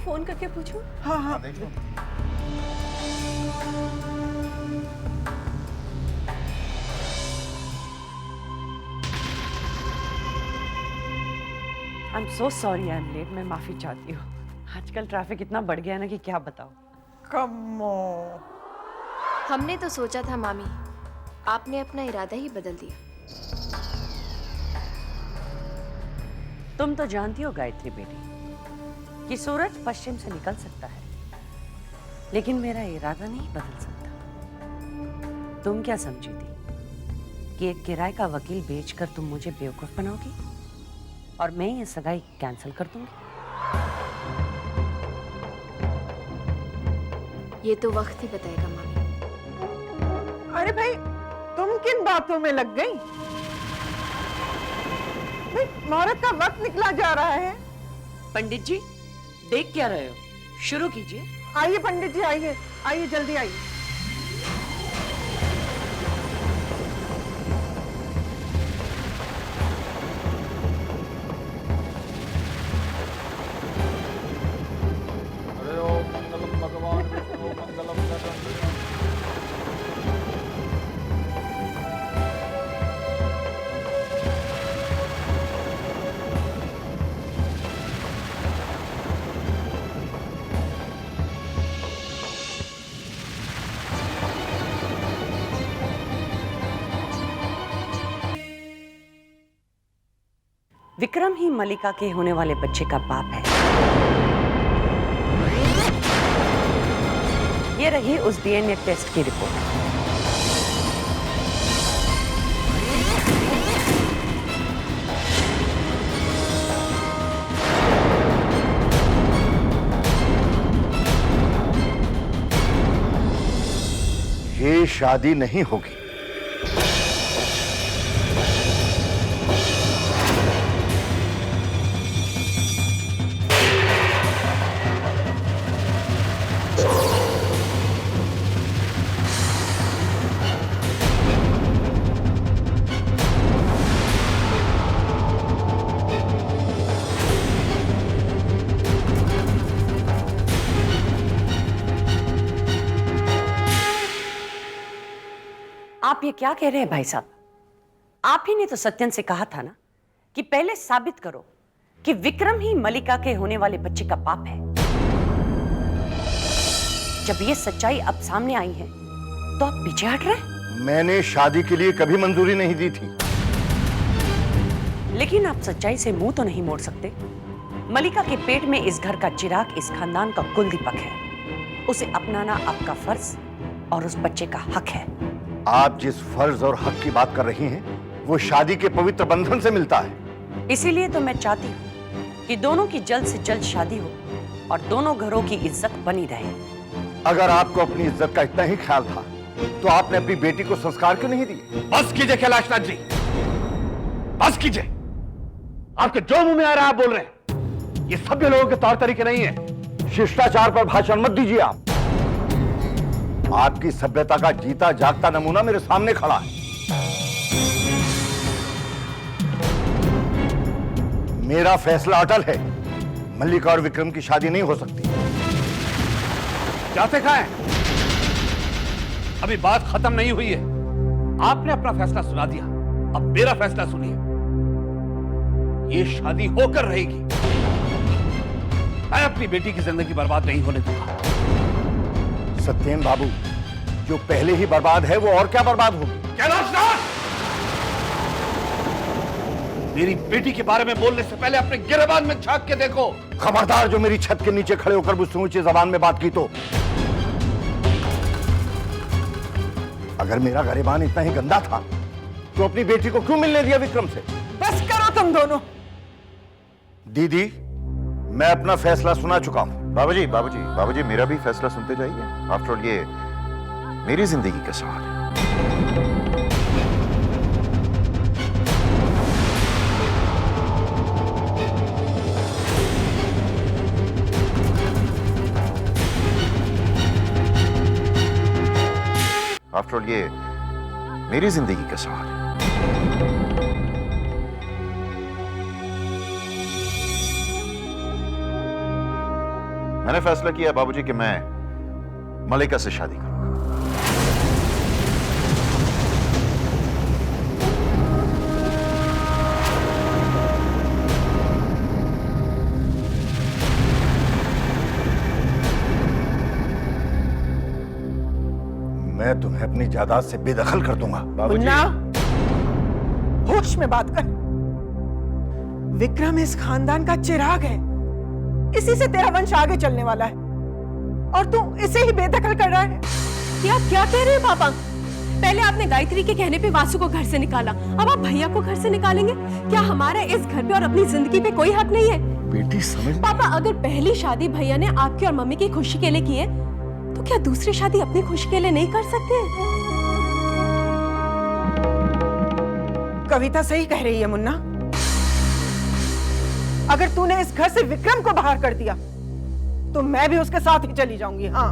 Phone करके पूछूं? हाँ हाँ देखो। I am so sorry I am late. मैं माफी चाहती हूँ। आजकल ट्रैफिक इतना बढ़ गया है ना कि क्या बताओ। Come on. हमने तो सोचा था मामी, आपने अपना इरादा ही बदल दिया। तुम तो जानती हो गायत्री बेटी कि सूरज पश्चिम से निकल सकता है, लेकिन मेरा इरादा नहीं बदल सकता। तुम क्या समझी थी कि एक किराए का वकील बेचकर तुम मुझे बेवकूफ बनाओगी और मैं ये सगाई कैंसिल कर दूंगी? ये तो वक्त ही बताएगा मामी। अरे भाई, तुम किन बातों में लग गई? भाई, मुहूर्त का वक्त निकला जा रहा है। पंडित जी देख क्या रहे हो? शुरू कीजिए। आइए पंडित जी, आइए आइए, जल्दी आइए। अरे ओम मंगलम भगवान विष्णु मंगलम गणपति। विक्रम ही मलिका के होने वाले बच्चे का बाप है। ये रही उस डीएनए टेस्ट की रिपोर्ट। ये शादी नहीं होगी। आप ये क्या कह रहे हैं भाई साहब? आप ही ने तो सत्यन से कहा था ना कि पहले साबित करो कि विक्रम ही मलिका के होने वाले बच्चे का बाप है। जब ये सच्चाई अब सामने आई है तो आप पीछे हट रहे हैं। मैंने शादी के लिए कभी मंजूरी नहीं दी थी। लेकिन आप सच्चाई से मुंह तो नहीं मोड़ सकते। मलिका के पेट में इस घर का चिराग इस खानदान का कुल दीपक है। उसे अपनाना आपका फर्ज और उस बच्चे का हक है। आप जिस फर्ज और हक की बात कर रही हैं, वो शादी के पवित्र बंधन से मिलता है। इसीलिए तो मैं चाहती हूँ कि दोनों की जल्द से जल्द शादी हो और दोनों घरों की इज्जत बनी रहे। अगर आपको अपनी इज्जत का इतना ही ख्याल था तो आपने अपनी बेटी को संस्कार क्यों नहीं दिए? बस कीजिए कैलाशनाथ जी, बस कीजिए। आपके जो मुंह में आ रहा है आप बोल रहे हैं। ये सभ्य लोगों के तौर तरीके नहीं है। शिष्टाचार पर भाषण मत दीजिए आप। आपकी सभ्यता का जीता जागता नमूना मेरे सामने खड़ा है। मेरा फैसला अटल है। मल्लिका और विक्रम की शादी नहीं हो सकती। जाते कहां हैं? अभी बात खत्म नहीं हुई है। आपने अपना फैसला सुना दिया, अब मेरा फैसला सुनिए। ये शादी होकर रहेगी। मैं अपनी बेटी की जिंदगी बर्बाद नहीं होने दूंगा। सत्येन बाबू, जो पहले ही बर्बाद है वो और क्या बर्बाद होगी? कैलाशनाथ, मेरी बेटी के बारे में बोलने से पहले अपने गिरेबान में झांक के देखो। खबरदार जो मेरी छत के नीचे खड़े होकर मुझसे ऊंची जबान में बात की तो। अगर मेरा गिरेबान इतना ही गंदा था तो अपनी बेटी को क्यों मिलने दिया विक्रम से? बस करो तुम दोनों। दीदी, मैं अपना फैसला सुना चुका हूं। बाबूजी बाबूजी बाबूजी, मेरा भी फैसला सुनते जाइए। आफ्टर ऑल ये मेरी जिंदगी का सवाल है। आफ्टर ऑल ये मेरी जिंदगी का सवाल है। मैंने फैसला किया बाबूजी कि मैं मलिका से शादी करूंगा। मैं तुम्हें अपनी जायदाद से बेदखल कर दूंगा। मुन्ना, होश में बात कर। विक्रम इस खानदान का चिराग है, इसी से तेरा वंश आगे चलने वाला है, और तू इसे ही बेदखल कर रहा है। ये आप क्या कह रहे हैं पापा? पहले आपने गायत्री के कहने पे वासु को घर से निकाला, अब आप भैया को घर से निकालेंगे? क्या हमारा इस घर पे और अपनी जिंदगी पे कोई हक नहीं है? बेटी समझ। पापा, अगर पहली शादी भैया ने आपकी और मम्मी की खुशी के लिए की है, तो क्या दूसरी शादी अपनी खुशी के लिए नहीं कर सकते? कविता सही कह रही है मुन्ना। अगर तूने इस घर से विक्रम को बाहर कर दिया तो मैं भी उसके साथ ही चली जाऊंगी। हाँ,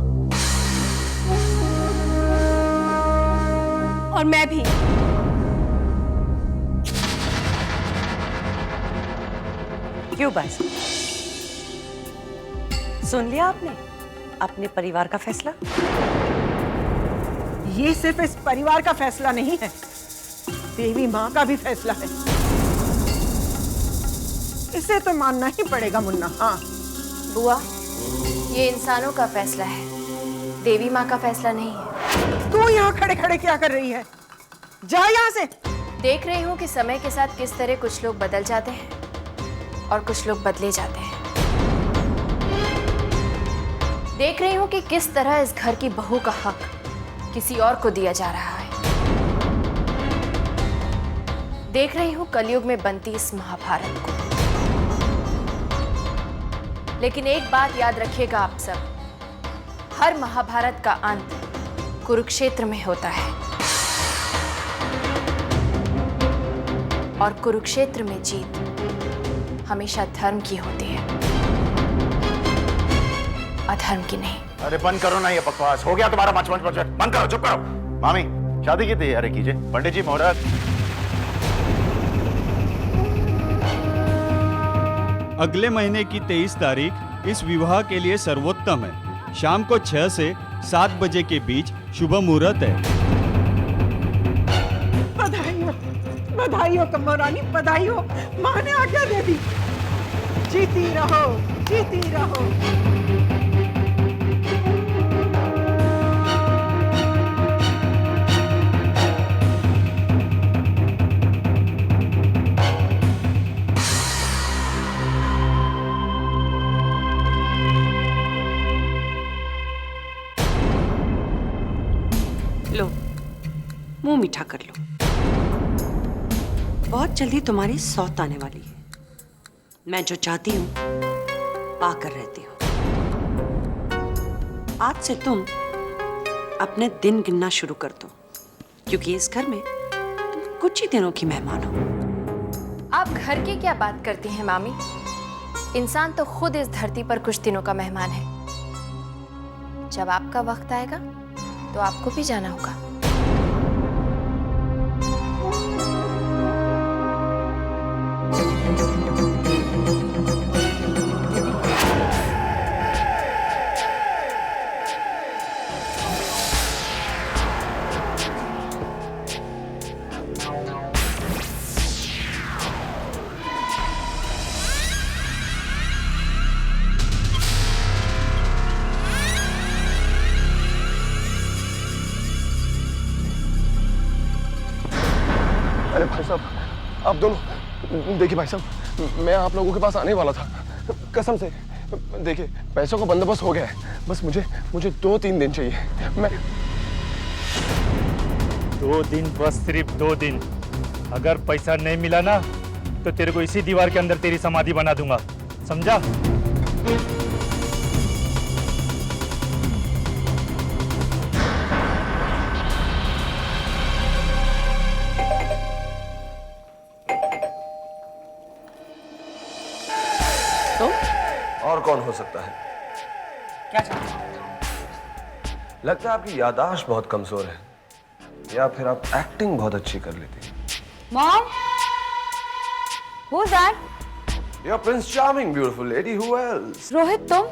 और मैं भी। क्यों बाजी, सुन लिया आपने अपने परिवार का फैसला? ये सिर्फ इस परिवार का फैसला नहीं है, देवी माँ का भी फैसला है। इसे तो मानना ही पड़ेगा मुन्ना। हाँ बुआ, ये इंसानों का फैसला है, देवी माँ का फैसला नहीं है। तू यहाँ खड़े खड़े क्या कर रही है? जा यहाँ से। देख रही हूँ कि समय के साथ किस तरह कुछ लोग बदल जाते हैं और कुछ लोग बदले जाते हैं। देख रही हूँ कि किस तरह इस घर की बहू का हक किसी और को दिया जा रहा है। देख रही हूँ कलयुग में बनती इस महाभारत को। लेकिन एक बात याद रखिएगा आप सब, हर महाभारत का अंत कुरुक्षेत्र में होता है, और कुरुक्षेत्र में जीत हमेशा धर्म की होती है, अधर्म की नहीं। अरे बंद करो ना ये बकवास, हो गया तुम्हारा मच बंद करो, चुप करो। मामी, शादी की तैयारी कीजिए। पंडित जी, मुहूर्त। अगले महीने की 23 तारीख इस विवाह के लिए सर्वोत्तम है। शाम को 6 से 7 बजे के बीच शुभ मुहूर्त है। बधाई हो, बधाई हो कम्मा रानी, बधाई हो। माँ ने आज्ञा दे दी। जीती रहो, जीती रहो। लो, मुंह मीठा कर लो। बहुत जल्दी तुम्हारी सौत आने वाली है। मैं जो चाहती हूं पाकर रहती हूं। आज से तुम अपने दिन गिनना शुरू कर दो, क्योंकि इस घर में तुम कुछ ही दिनों की मेहमान हो। आप घर की क्या बात करती हैं मामी? इंसान तो खुद इस धरती पर कुछ दिनों का मेहमान है। जब आपका वक्त आएगा तो आपको भी जाना होगा। अरे भाई साहब, आप दोनों देखिए। भाई साहब, मैं आप लोगों के पास आने वाला था, कसम से। देखिए, पैसों का बंदोबस्त हो गया है, बस मुझे 2-3 दिन चाहिए। मैं 2 दिन, बस सिर्फ 2 दिन। अगर पैसा नहीं मिला ना तो तेरे को इसी दीवार के अंदर तेरी समाधि बना दूंगा, समझा? और कौन हो सकता है? क्या चाहते हो? लगता है आपकी याददाश्त बहुत कमजोर है, या फिर आप एक्टिंग बहुत अच्छी कर लेती हैं। Mom, who's that? You're Prince Charming, beautiful lady. Who else? Rohit, तुम?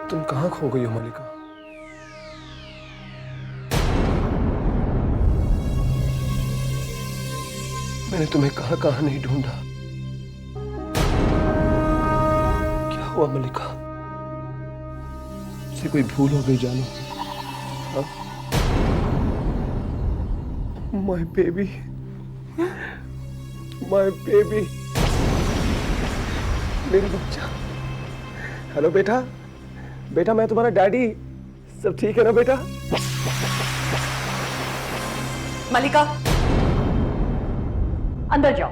तुम कहाँ खो गई हो मलिका? मैंने तुम्हें कहाँ कहाँ नहीं ढूंढा। क्या हुआ मलिका? मुझसे कोई भूल हो गई जानो? माय बेबी, माय बेबी, मेरी बच्चा। हेलो बेटा, बेटा मैं तुम्हारा डैडी। सब ठीक है ना बेटा? मलिका, अंदर जाओ।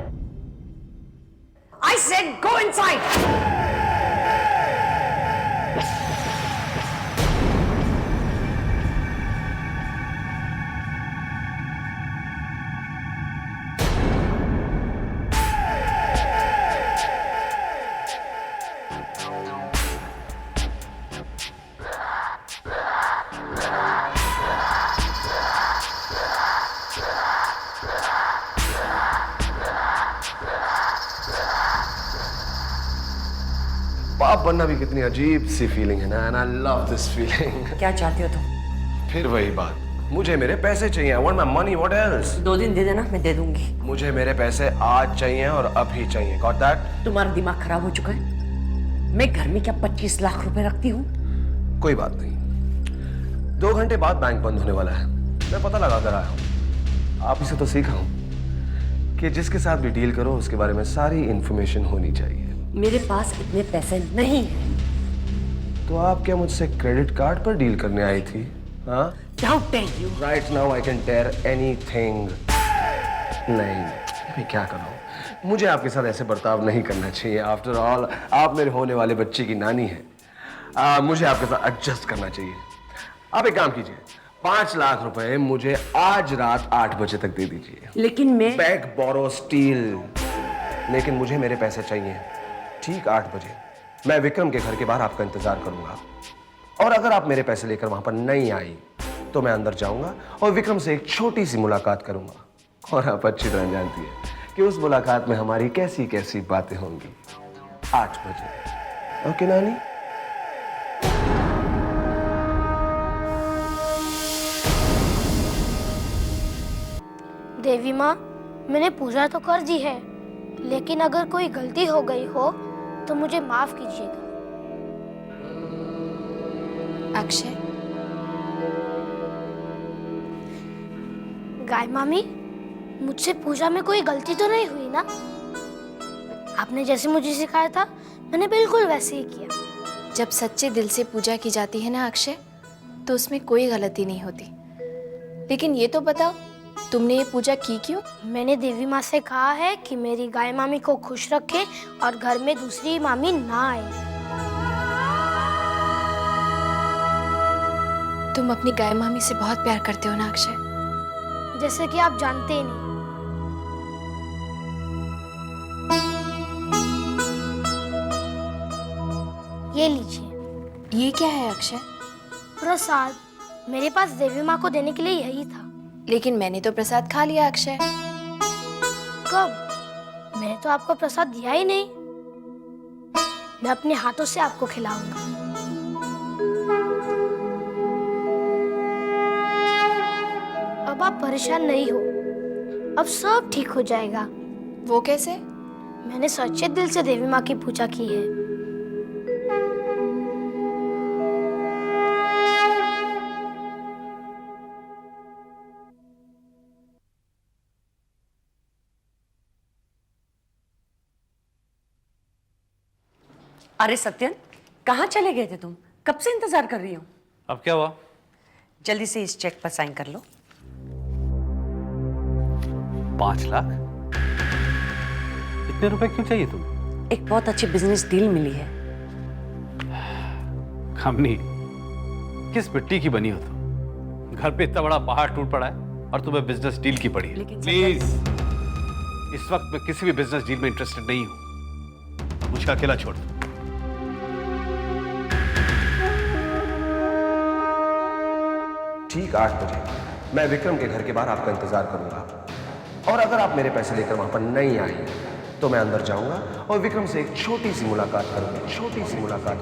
I said go inside. बाप बनना भी कितनी अजीब सी फीलिंग है ना, and I love this feeling. क्या चाहते हो तुम? फिर वही बात, मुझे मेरे पैसे चाहिए। I want my money, what else? 2 दिन दे देना, मैं दे दूंगी। मुझे मेरे पैसे आज चाहिए और अभी चाहिए। Got that? तुम्हारा दिमाग खराब हो चुका है। मैं घर में क्या 25 लाख रुपए रखती हूँ? कोई बात नहीं, 2 घंटे बाद बैंक बंद होने वाला है। मैं पता लगा कर आया हूँ। आप ही से तो सीखा हूँ कि जिसके साथ भी डील करो उसके बारे में सारी इंफॉर्मेशन होनी चाहिए। मेरे पास इतने पैसे नहीं हैं। तो आप क्या मुझसे क्रेडिट कार्ड पर डील करने आई थी? हाँ? How dare you? Right now I can tear anything. नहीं, मैं क्या कर रहा हूँ? मुझे आपके साथ ऐसे बर्ताव नहीं करना चाहिए। आफ्टर ऑल आप मेरे होने वाले बच्चे की नानी हैं। मुझे आपके साथ एडजस्ट करना चाहिए। आप एक काम कीजिए, 5 लाख रुपए मुझे आज रात 8 बजे तक दे दीजिए। लेकिन मैं बैग बोरो स्टील, लेकिन मुझे मेरे पैसे चाहिए ठीक 8 बजे। मैं विक्रम के घर के बाहर आपका इंतजार करूंगा, और अगर आप मेरे पैसे लेकर वहां पर नहीं आई तो मैं अंदर जाऊंगा और विक्रम से एक छोटी सी मुलाकात करूंगा। और आप अच्छी तरह जानती है कि उस मुलाकात में हमारी कैसी कैसी बातें होंगी। 8 बजे, ओके नानी? देवी माँ, मैंने पूजा तो कर दी है, लेकिन अगर कोई गलती हो गई हो तो मुझे माफ कीजिएगा। अक्षय, गाय मामी, मुझसे पूजा में कोई गलती तो नहीं हुई ना? आपने जैसे मुझे सिखाया था मैंने बिल्कुल वैसे ही किया। जब सच्चे दिल से पूजा की जाती है ना अक्षय, तो उसमें कोई गलती नहीं होती। लेकिन ये तो बताओ, तुमने ये पूजा की क्यों? मैंने देवी माँ से कहा है कि मेरी गाय मामी को खुश रखे और घर में दूसरी मामी ना आए। तुम अपनी गाय मामी से बहुत प्यार करते हो ना अक्षय? जैसे कि आप जानते ही नहीं। ये लीजिए। ये क्या है अक्षय? प्रसाद। मेरे पास देवी माँ को देने के लिए यही था। लेकिन मैंने तो प्रसाद खा लिया अक्षय। कब? मैंने तो आपको प्रसाद दिया ही नहीं। मैं अपने हाथों से आपको खिलाऊंगा। अब आप परेशान नहीं हो, अब सब ठीक हो जाएगा। वो कैसे? मैंने सच्चे दिल से देवी माँ की पूजा की है। अरे सत्यन, कहाँ चले गए थे तुम? कब से इंतजार कर रही हूँ। अब क्या हुआ? जल्दी से इस चेक पर साइन कर लो। 5 लाख? इतने रुपए क्यों चाहिए तुम्हें? एक बहुत अच्छी बिजनेस डील मिली है। खमनी, किस मिट्टी की बनी हो तुम? घर पे इतना बड़ा पहाड़ टूट पड़ा है और तुम्हें बिजनेस डील की पड़ी है। लेकिन प्लीज, इस वक्त मैं किसी भी बिजनेस डील में इंटरेस्टेड नहीं हूं। मुझे अकेला छोड़ दो। ठीक 8 बजे मैं विक्रम के घर के बाहर आपका इंतजार करूंगा, और अगर आप मेरे पैसे लेकर वहां पर नहीं आई तो मैं अंदर जाऊंगा और विक्रम से एक छोटी सी मुलाकात करूंगा। छोटी सी मुलाकात।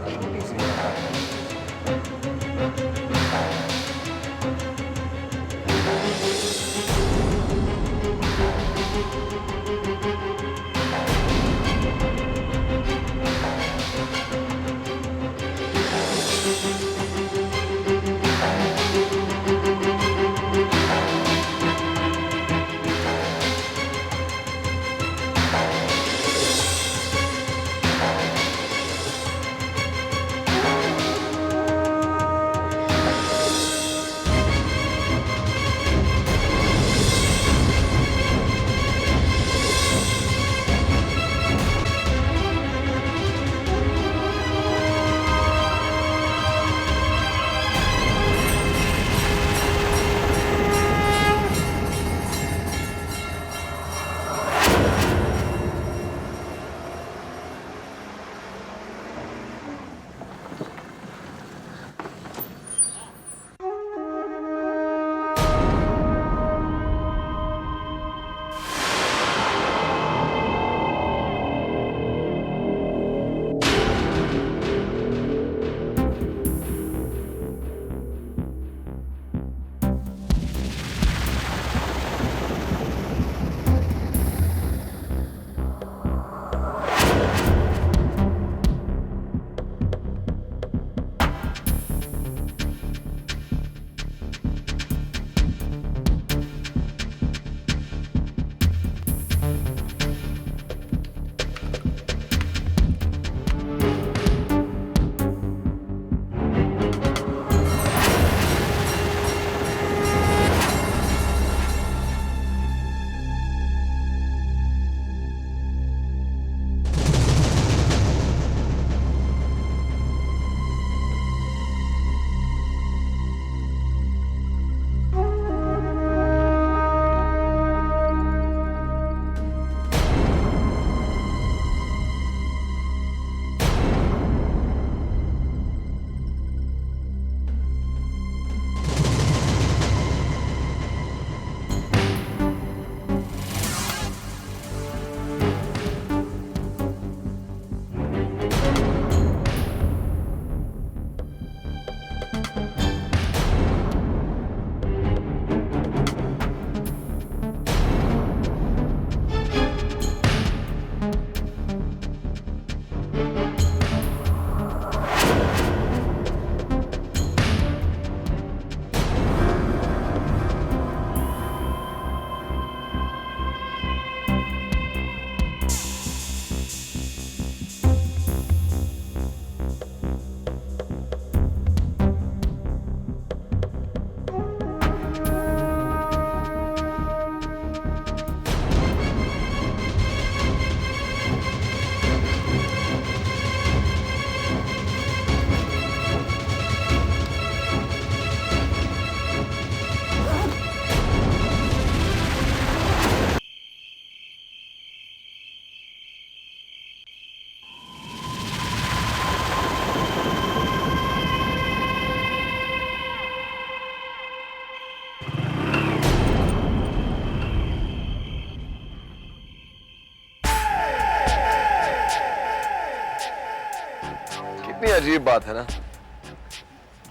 अजीब बात है ना,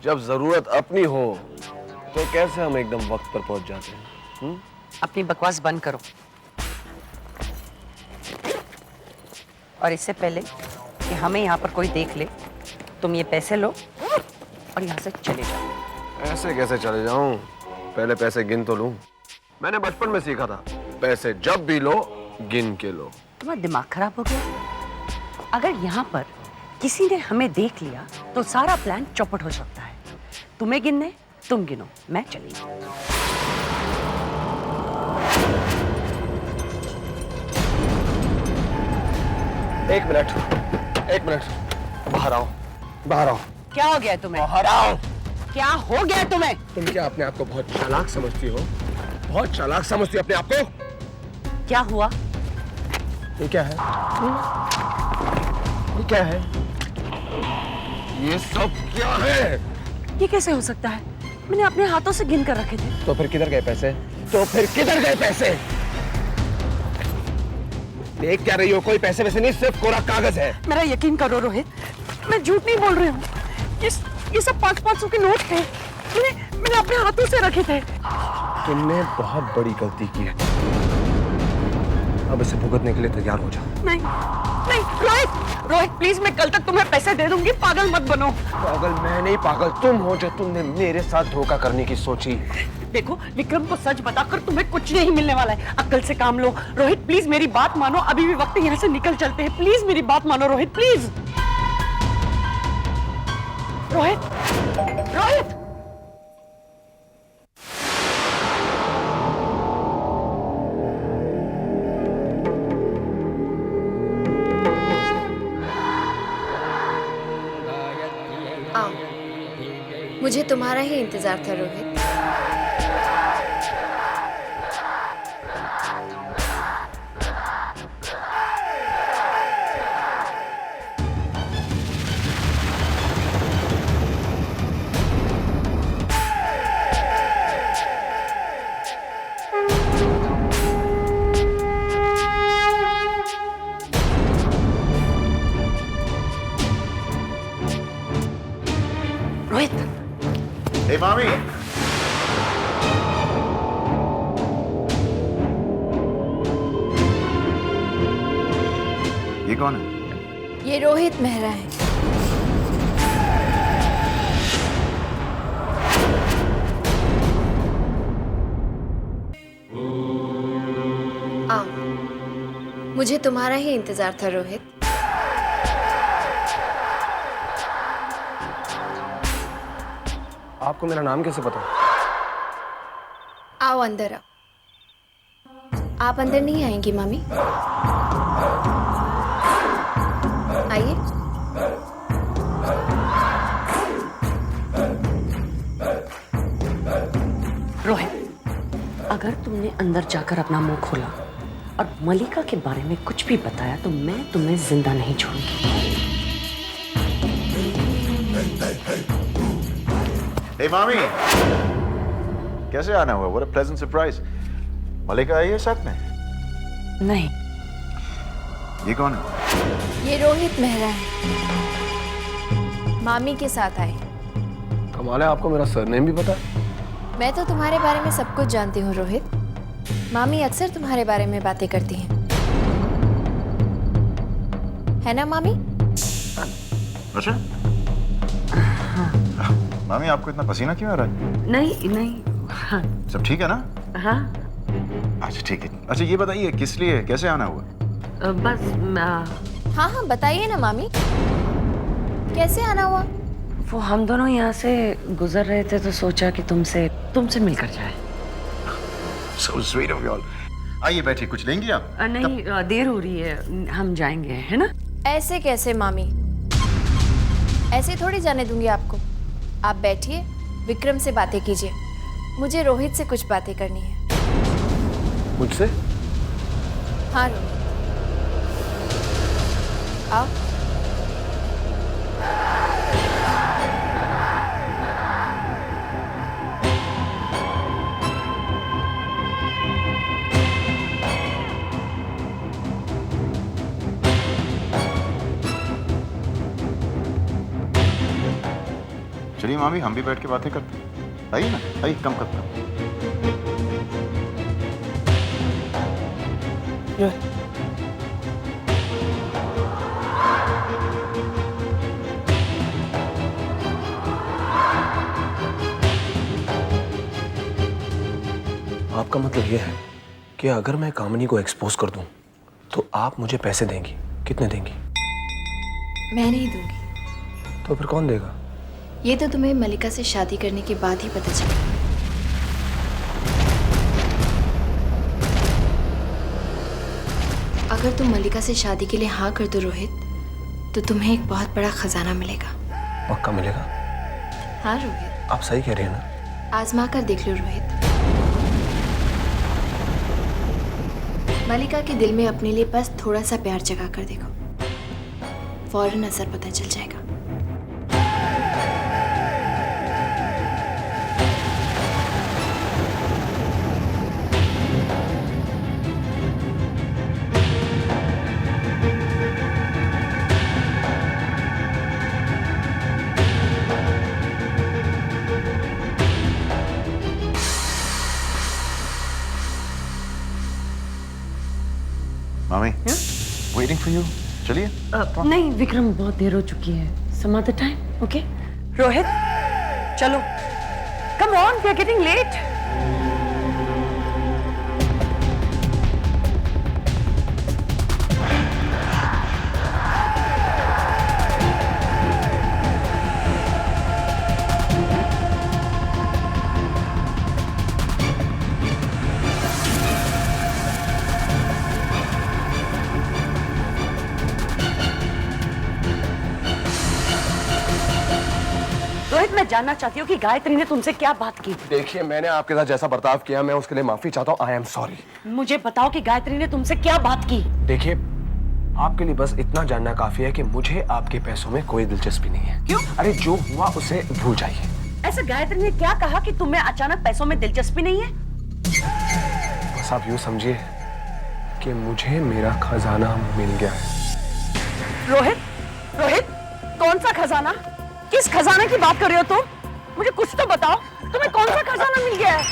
जब जरूरत अपनी हो तो कैसे हम एकदम वक्त पर पहुंच जाते हैं। अपनी बकवास बंद करो। और इससे पहले कि हमें यहाँ पर कोई देख ले, तुम ये पैसे लो और यहाँ से चले जाओ। ऐसे कैसे चले जाऊं? पहले पैसे गिन तो लूं। मैंने बचपन में सीखा था, पैसे जब भी लो गिन के लो। तुम्हारा दिमाग खराब हो गया? अगर यहाँ पर किसी ने हमें देख लिया तो सारा प्लान चौपट हो सकता है। तुम्हें गिनने, तुम गिनो, मैं चली। एक मिनट, बाहर आओ, बाहर आओ। क्या हो गया तुम्हें? बाहर आओ। क्या हो गया तुम्हें? तुम क्या अपने आप को बहुत चालाक समझती हो? बहुत चालाक समझती हो अपने आप को? क्या हुआ? ये क्या है? ये क्या है? ये सब क्या है? ये कैसे हो सकता है? मैंने अपने हाथों से गिन कर रखे थे। तो फिर किधर गए पैसे? तो फिर किधर गए पैसे? देख क्या रही हो? कोई पैसे वैसे नहीं, सिर्फ कोरा कागज है। मेरा यकीन करो रोहित, मैं झूठ नहीं बोल रही हूँ। ये सब 500-500 के नोट थे। मैंने अपने हाथों से रखे थे। तुमने बहुत बड़ी गलती की है। अब इसे भुगतने के लिए तैयार हो जाओ। नहीं रोहित प्लीज, मैं कल तक तुम्हें पैसे दे दूंगी। पागल मत बनो। पागल मैं नहीं, पागल तुम हो जो तुमने मेरे साथ धोखा करने की सोची। देखो विक्रम को सच बताकर तुम्हें कुछ नहीं मिलने वाला है। अक्ल से काम लो। रोहित प्लीज मेरी बात मानो, अभी भी वक्त है, यहाँ से निकल चलते हैं। प्लीज मेरी बात मानो रोहित, प्लीज। रोहित आओ, मुझे तुम्हारा ही इंतजार था रोहित। हे मामी, ये कौन है? ये रोहित मेहरा है। आओ, मुझे तुम्हारा ही इंतजार था रोहित। आपको मेरा नाम कैसे पता? आओ अंदर आओ। आप अंदर नहीं आएंगी मामी? आइए। रोहित, अगर तुमने अंदर जाकर अपना मुंह खोला और मलिका के बारे में कुछ भी बताया तो मैं तुम्हें जिंदा नहीं छोड़ूंगी। हे मामी, कैसे आना हुआ? What a pleasant surprise. मलिका आई है साथ में? नहीं। ये कौन है? ये रोहित मेहरा है, मामी के साथ आए। कमाल है, आपको मेरा सरनेम भी पता है? मैं तो तुम्हारे बारे में सब कुछ जानती हूँ रोहित। मामी अक्सर तुम्हारे बारे में बातें करती हैं, है ना मामी? अच्छा। मामी, आपको इतना पसीना क्यों आ रहा है? नहीं। हाँ। सब ठीक है ना? हाँ। अच्छा ठीक है। अच्छा ये बताइए किस लिए, कैसे आना हुआ? बस हाँ बताइए ना मामी, कैसे आना हुआ? वो हम दोनों यहाँ से गुजर रहे थे तो सोचा कि तुमसे मिलकर जाए। So sweet of you all. आइए बैठिए, कुछ लेंगी आप? नहीं, देर हो रही है, हम जाएंगे, है ना? ऐसे कैसे मामी, ऐसे थोड़ी जाने दूंगी आपको। आप बैठिए, विक्रम से बातें कीजिए। मुझे रोहित से कुछ बातें करनी है। मुझसे? हाँ रोहित, आओ। मामी, हम भी बैठ के बातें करते हैं। आइए ना, आइए, कम कम कम। आपका मतलब ये है कि अगर मैं कामिनी को एक्सपोज कर दूं तो आप मुझे पैसे देंगी? कितने देंगी? मैं नहीं दूंगी। तो फिर कौन देगा? ये तो तुम्हें मलिका से शादी करने के बाद ही पता चला। अगर तुम मलिका से शादी के लिए हाँ कर दो रोहित, तो तुम्हें एक बहुत बड़ा खजाना मिलेगा। पक्का मिलेगा? हाँ रोहित, आप सही कह रही हैं ना? आजमा कर देख लो रोहित। मलिका के दिल में अपने लिए बस थोड़ा सा प्यार जगा कर देखो, फौरन असर पता चल जाएगा। मामी, वेटिंग फॉर यू। चलिए। नहीं विक्रम, बहुत देर हो चुकी है। Some other time, okay? Rohit, चलो, come on, we are getting late. Rohit, मैं जानना चाहती हूँ कि गायत्री ने तुमसे क्या बात की? देखिए, मैंने आपके साथ जैसा बर्ताव किया, मैं उसके लिए माफी चाहता हूँ। I am sorry. मुझे बताओ कि गायत्री ने तुमसे क्या बात की? देखिए, आपके लिए बस इतना जानना काफी है कि मुझे आपके पैसों में कोई दिलचस्पी नहीं है। क्यों? अरे जो हुआ उसे भूल जाइए। ऐसा गायत्री ने क्या कहा कि तुम्हें अचानक पैसों में दिलचस्पी नहीं है? बस आप यूँ समझिए कि मुझे मेरा खजाना मिल गया है। रोहित, रोहित, कौन सा खजाना? किस खजाने की बात कर रहे हो तुम? मुझे कुछ तो बताओ, तुम्हें कौन सा खजाना मिल गया है?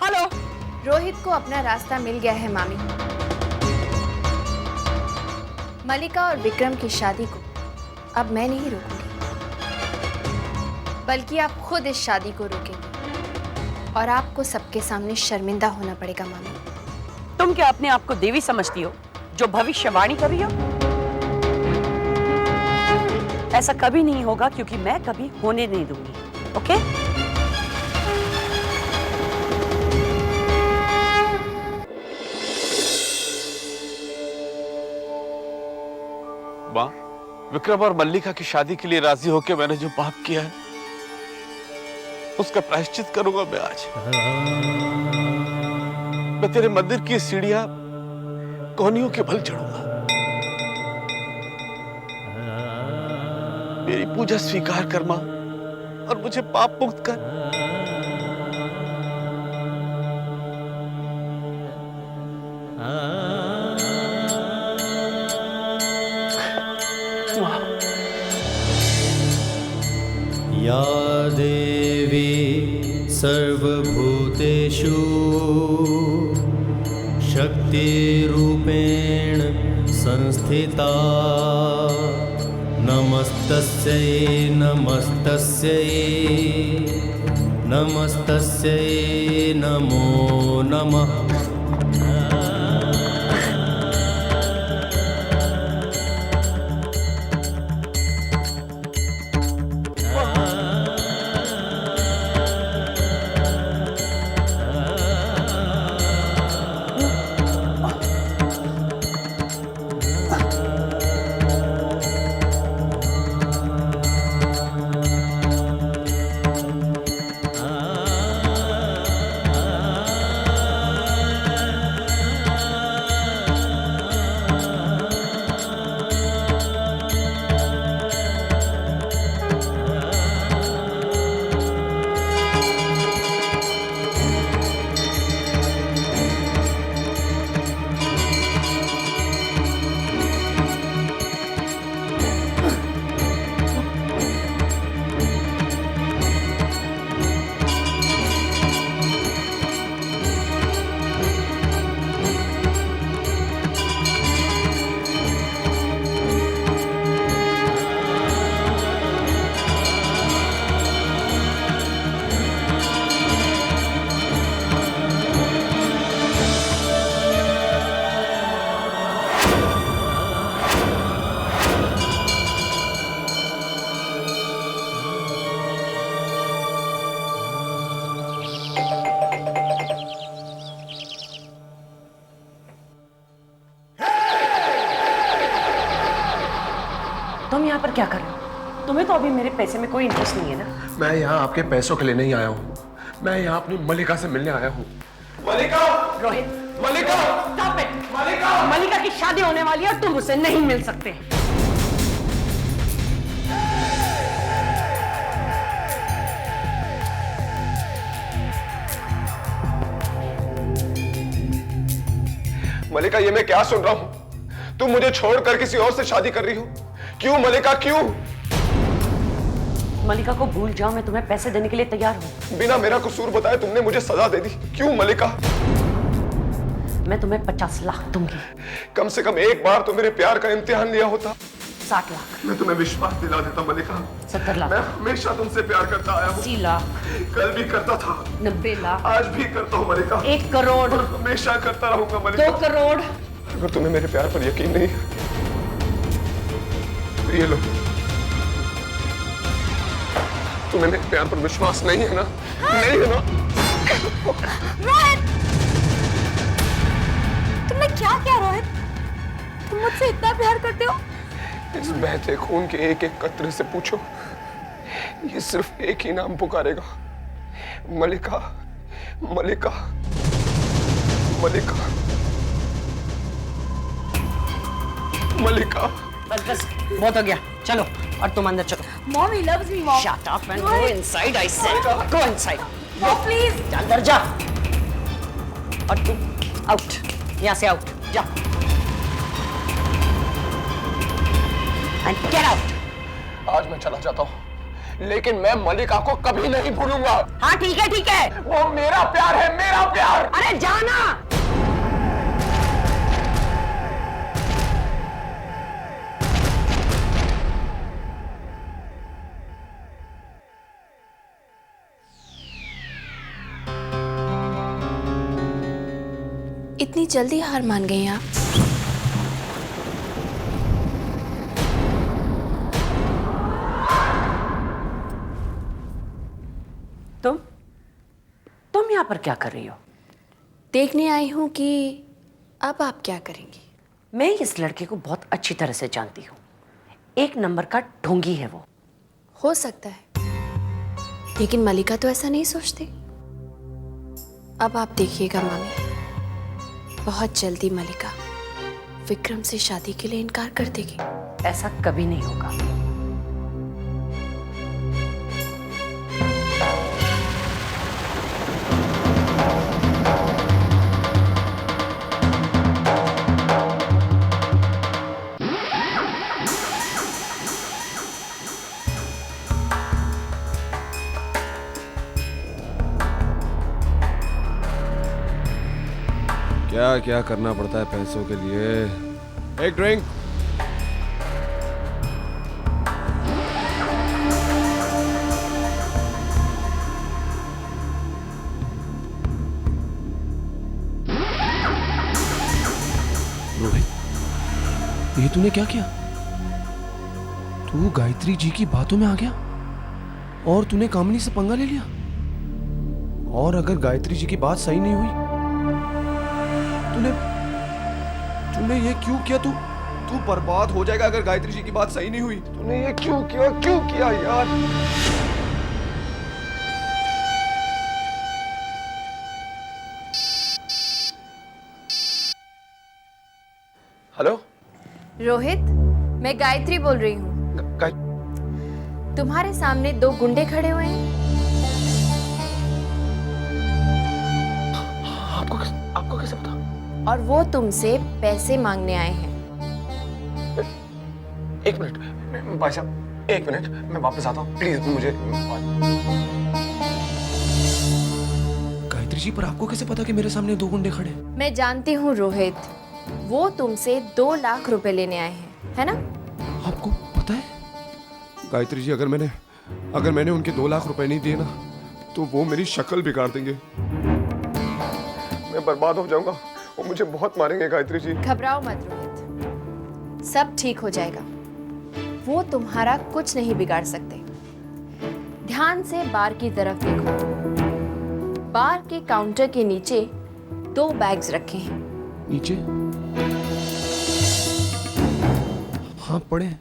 हेलो? रोहित को अपना रास्ता मिल गया है मामी। मलिका और विक्रम की शादी को अब मैं नहीं रोकूंगी, बल्कि आप खुद इस शादी को रोकेंगे और आपको सबके सामने शर्मिंदा होना पड़ेगा मामी। तुम क्या अपने आप को देवी समझती हो जो भविष्यवाणी कर रही हो? ऐसा कभी नहीं होगा, क्योंकि मैं कभी होने नहीं दूंगी। ओके? माँ, विक्रम और मल्लिका की शादी के लिए राजी होकर मैंने जो पाप किया है, उसका प्रायश्चित करूंगा मैं आज। मैं तेरे मंदिर की सीढ़ियां कोहनियों के बल चढ़ूंगा। मेरी पूजा स्वीकार कर मां, और मुझे पाप मुक्त कर। या देवी सर्वभूतेषु शक्तिरूपेण संस्थिता, नमस्तस्यै नमस्तस्यै नमस्तस्यै नमो नमः। पर क्या कर रहे हो? तुम्हें तो अभी मेरे पैसे में कोई इंटरेस्ट नहीं है ना। मैं यहाँ आपके पैसों के लिए नहीं आया हूँ, मैं यहाँ अपनी मलिका से मिलने आया हूँ। मलिका! रोहित, मलिका! Stop it. मलिका! मलिका की शादी होने वाली है और तुम उसे नहीं मिल सकते। मलिका, ये मैं क्या सुन रहा हूँ? तुम मुझे छोड़कर किसी और से शादी कर रही हो? क्यों मलिका, क्यों? मलिका को भूल जाओ, मैं तुम्हें पैसे देने के लिए तैयार हूँ। बिना मेरा कसूर बताए तुमने मुझे सजा दे दी, क्यों मलिका? मैं तुम्हें 50 लाख दूंगी। कम से कम एक बार तो मेरे प्यार का इम्तिहान लिया होता। 60 लाख। मैं तुम्हें विश्वास दिला देता मलिका। 70 लाख। मैं हमेशा तुमसे प्यार करता आया हूँ। 80 लाख। कल भी करता था। 90 लाख। आज भी करता हूँ मलिका। 1 करोड़। हमेशा करता रहूंगा मलिका। 2 करोड़। अगर तुम्हें मेरे प्यार पर यकीन नहीं है तो ये लो। तुम्हें मेरे प्यार पर विश्वास नहीं है ना? नहीं है ना? रोहित, तुमने क्या किया रोहित? तुम मुझसे इतना प्यार करते हो? इस बहते खून के एक एक कतरे से पूछो, ये सिर्फ एक ही नाम पुकारेगा, मलिका, मलिका, मलिका, मलिका। बस बहुत हो गया, चलो और तुम अंदर चलो। Mommy loves me, Mom. Shut up and go inside, I said. Go inside. Mom, please. अंदर जा। और तुम आउट, यहाँ से आउट, जा। And get out. आज मैं चला जाता हूँ, लेकिन मैं मलिका को कभी नहीं भूलूंगा। हाँ ठीक है ठीक है। वो मेरा प्यार है, मेरा प्यार। अरे जाना। इतनी जल्दी हार मान गई आप? तुम यहाँ पर क्या कर रही हो? देखने आई हूँ कि अब आप क्या करेंगी। मैं इस लड़के को बहुत अच्छी तरह से जानती हूँ। 1 नंबर का ढोंगी है वो। हो सकता है, लेकिन मलिका तो ऐसा नहीं सोचती। अब आप देखिएगा मामी, बहुत जल्दी मलिका विक्रम से शादी के लिए इनकार कर देगी। ऐसा कभी नहीं होगा। क्या क्या करना पड़ता है पैसों के लिए। एक ड्रिंक। रोहित, ये तूने क्या किया? तू गायत्री जी की बातों में आ गया और तूने कामिनी से पंगा ले लिया। और अगर गायत्री जी की बात सही नहीं हुई, तूने ये क्यों किया? तू बर्बाद हो जाएगा अगर गायत्री जी की बात सही नहीं हुई। तूने ये क्यों किया यार? हेलो रोहित, मैं गायत्री बोल रही हूँ। तुम्हारे सामने 2 गुंडे खड़े हुए हैं। आपको कैसे पता? और वो तुमसे पैसे मांगने आए हैं। एक मिनट भाई साहब, 1 मिनट, मैं वापस आता हूँ प्लीज। मुझे गायत्री जी, पर आपको कैसे पता कि मेरे सामने 2 गुंडे खड़े? मैं जानती हूँ रोहित, वो तुमसे 2 लाख रुपए लेने आए हैं, है ना? आपको पता है? गायत्री जी, अगर मैंने उनके 2 लाख रुपए नहीं दिए ना, तो वो मेरी शक्ल बिगाड़ देंगे। मैं बर्बाद हो जाऊंगा, वो मुझे बहुत मारेंगे। गायत्री जी, घबराओ मत रोहित, सब ठीक हो जाएगा। वो तुम्हारा कुछ नहीं बिगाड़ सकते। ध्यान से बार की तरफ देखो। बार के काउंटर के नीचे 2 बैग्स रखे हैं। नीचे? हाँ, पड़े हैं।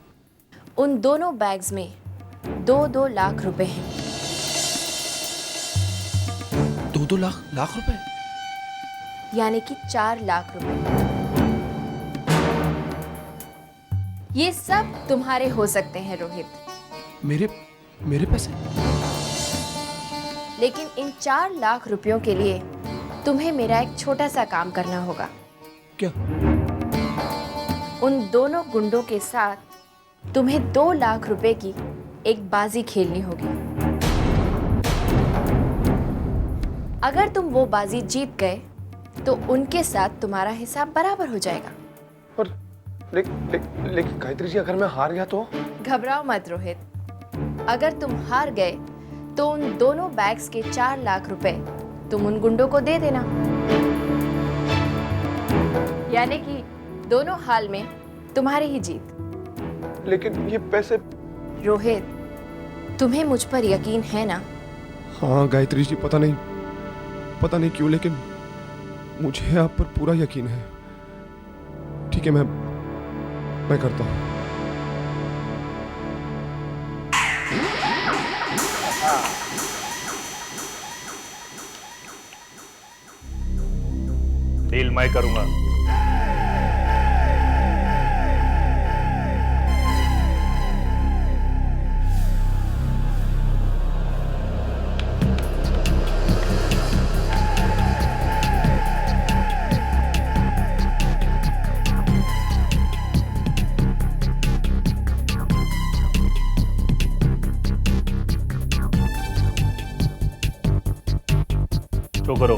उन दोनों बैग्स में 2-2 लाख रुपए हैं। 2-2 लाख रुपए? यानी कि 4 लाख रुपए। ये सब तुम्हारे हो सकते हैं रोहित। मेरे पैसे? लेकिन इन 4 लाख रुपयों के लिए तुम्हें मेरा एक छोटा सा काम करना होगा। क्या? उन दोनों गुंडों के साथ तुम्हें 2 लाख रुपए की एक बाजी खेलनी होगी। अगर तुम वो बाजी जीत गए तो उनके साथ तुम्हारा हिसाब बराबर हो जाएगा। पर लेकिन गायत्री जी, अगर मैं हार गया तो? घबराओ मत रोहित। अगर तुम हार गए तो उन दोनों बैग्स के 4 लाख रुपए तुम उन गुंडों को दे देना। यानी कि दोनों हाल में तुम्हारी ही जीत। लेकिन ये पैसे? रोहित, तुम्हें मुझ पर यकीन है ना? हाँ गायत्री जी, पता नहीं क्यों, लेकिन मुझे आप पर पूरा यकीन है। ठीक है, मैं करता हूँ। डील मैं करूंगा। शो करो।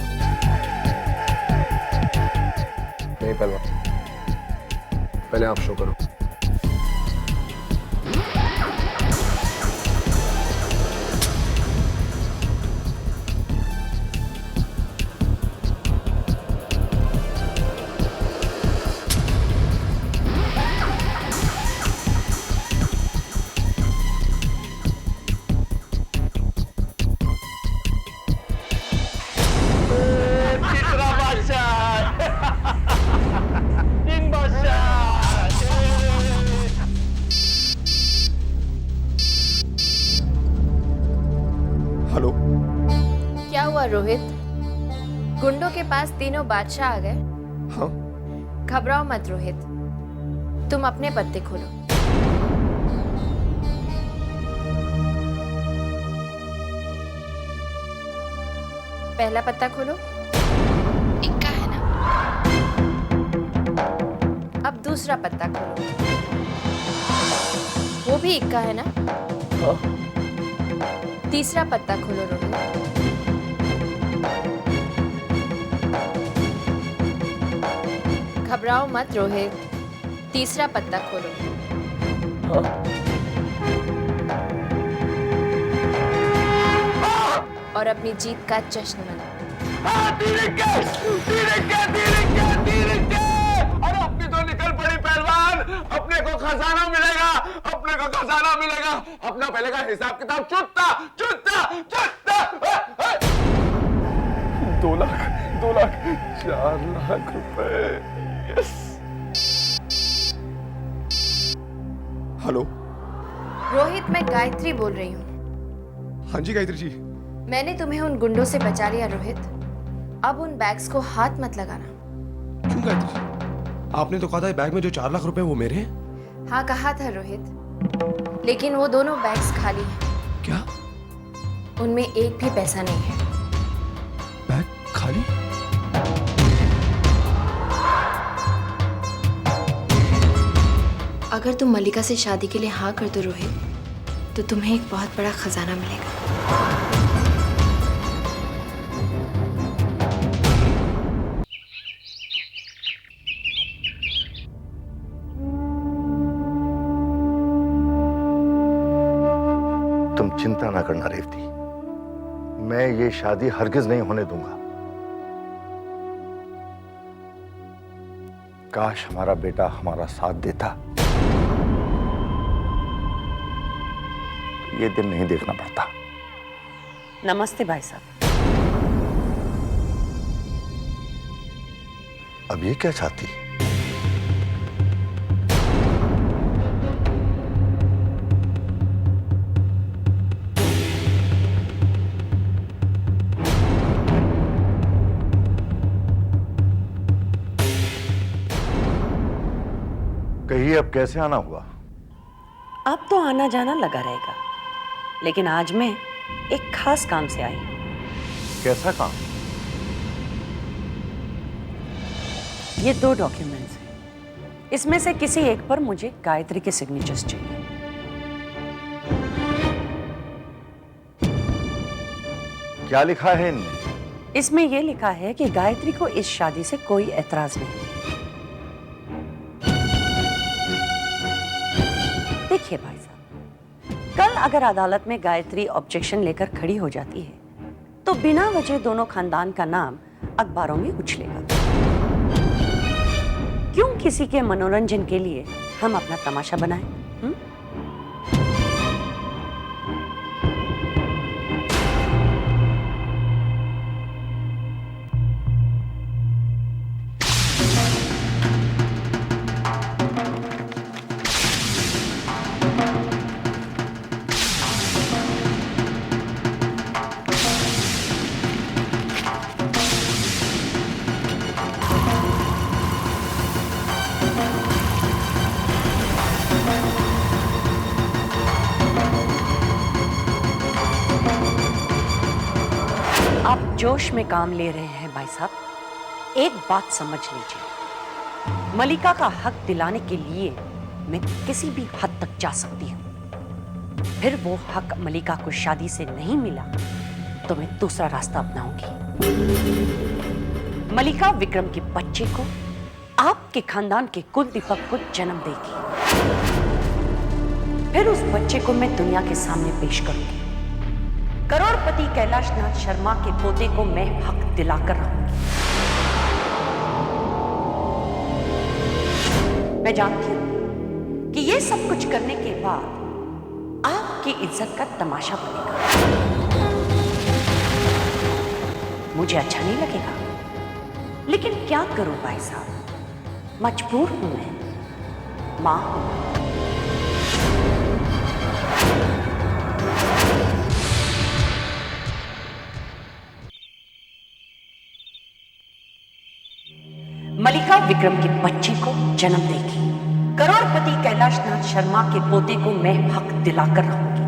नहीं पहलवान, पहले आप शो करो। हेलो। क्या हुआ रोहित? गुंडों के पास तीनों बादशाह आ गए? हाँ। घबराओ मत रोहित, तुम अपने पत्ते खोलो। पहला पत्ता खोलो। इक्का है ना? अब दूसरा पत्ता खोलो। वो भी इक्का है ना? हाँ। तीसरा पत्ता खोलो रोहित। घबराओ मत रोहित, तीसरा पत्ता खोलो। हाँ। और अपनी जीत का जश्न मनाओ। अरे अपनी तो निकल पड़ी पहलवान। अपने को खजाना मिलेगा, अपने को खजाना मिलेगा। अपना पहले का हिसाब किताब चुटता चुटता चुटता। 2 लाख 4 लाख रुपए। यस। हेलो। रोहित, मैं गायत्री बोल रही हूँ। हाँ जी गायत्री जी। मैंने तुम्हें उन गुंडों से बचा लिया रोहित। अब उन बैग्स को हाथ मत लगाना। क्यों गायत्री जी? आपने तो कहा था बैग में जो 4 लाख रुपए वो मेरे हैं। हाँ कहा था रोहित, लेकिन वो दोनों बैग्स खाली हैं। क्या? उनमें एक भी पैसा नहीं है। बैग खाली? अगर तुम मल्लिका से शादी के लिए हाँ कर दो रोहित, तो तुम्हें एक बहुत बड़ा खजाना मिलेगा। तुम चिंता ना करना रेवती, मैं ये शादी हरगिज नहीं होने दूंगा। काश हमारा बेटा हमारा साथ देता, ये दिन नहीं देखना पड़ता। नमस्ते भाई साहब। अब ये क्या चाहती? कहिए, अब कैसे आना हुआ? अब तो आना जाना लगा रहेगा, लेकिन आज मैं एक खास काम से आई। कैसा काम? ये 2 डॉक्यूमेंट्स हैं। इसमें से किसी एक पर मुझे गायत्री के सिग्नेचर्स चाहिए। क्या लिखा है इनमें? इसमें यह लिखा है कि गायत्री को इस शादी से कोई एतराज नहीं है। देखिए भाई साहब, कल अगर अदालत में गायत्री ऑब्जेक्शन लेकर खड़ी हो जाती है तो बिना वजह दोनों खानदान का नाम अखबारों में उछलेगा। क्यों किसी के मनोरंजन के लिए हम अपना तमाशा बनाएं? आप जोश में काम ले रहे हैं भाई साहब। एक बात समझ लीजिए, मलिका का हक दिलाने के लिए मैं किसी भी हद तक जा सकती हूँ। फिर वो हक मलिका को शादी से नहीं मिला तो मैं दूसरा रास्ता अपनाऊंगी। मलिका विक्रम के बच्चे को, आपके खानदान के कुल दीपक को जन्म देगी। फिर उस बच्चे को मैं दुनिया के सामने पेश करूंगी। करोड़पति कैलाशनाथ शर्मा के पोते को मैं हक दिलाकर रहूंगी। मैं जानती हूं कि ये सब कुछ करने के बाद आपकी इज्जत का तमाशा बनेगा। मुझे अच्छा नहीं लगेगा, लेकिन क्या करूं भाई साहब, मजबूर हूं मैं, मां हूं। मलिका विक्रम के बच्चे को जन्म देगी। करोड़पति कैलाशनाथ शर्मा के पोते को मैं हक दिलाकर रहूंगी।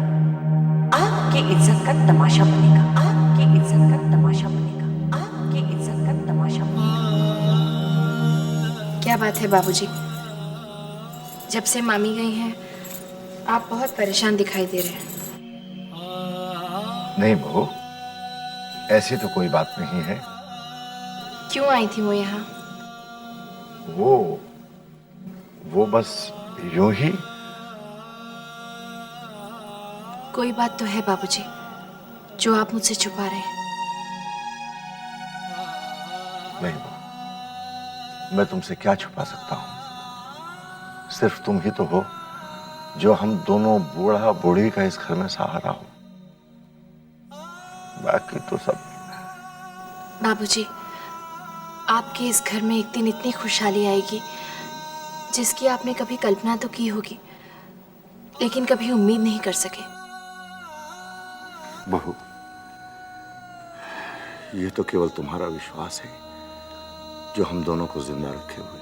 आपकी इज्जत का तमाशा बनेगा, आपकी इज्जत का तमाशा बनेगा, आपकी इज्जत का तमाशा बनेगा। क्या बात है बाबूजी, जब से मामी गई हैं आप बहुत परेशान दिखाई दे रहे हैं। नहीं बहू, ऐसी तो कोई बात नहीं है। क्यों आई थी वो यहाँ? वो बस यूं ही। कोई बात तो है बाबूजी जो आप मुझसे छुपा रहे हैं। नहीं बहू, मैं तुमसे क्या छुपा सकता हूं? सिर्फ तुम ही तो हो जो हम दोनों बूढ़ा बूढ़ी का इस घर में सहारा हो। बाकी तो सब। बाबूजी, आपके इस घर में एक दिन इतनी खुशहाली आएगी जिसकी आपने कभी कल्पना तो की होगी, लेकिन कभी उम्मीद नहीं कर सके। बहू, ये तो केवल तुम्हारा विश्वास है जो हम दोनों को जिंदा रखे हुए,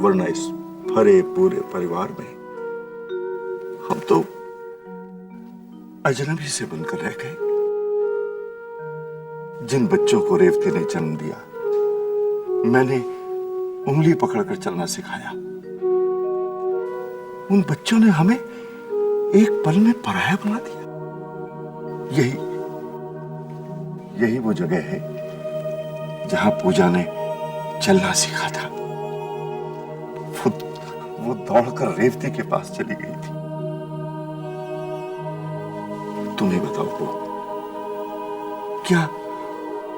वरना इस भरे पूरे परिवार में हम तो अजनबी से बनकर रह गए। जिन बच्चों को रेवती ने जन्म दिया, मैंने उंगली पकड़कर चलना सिखाया, उन बच्चों ने हमें एक पल में पराया बना दिया। यही वो जगह है जहां पूजा ने चलना सीखा था। वो दौड़कर रेवती के पास चली गई थी। तुम ही बताओ वो, क्या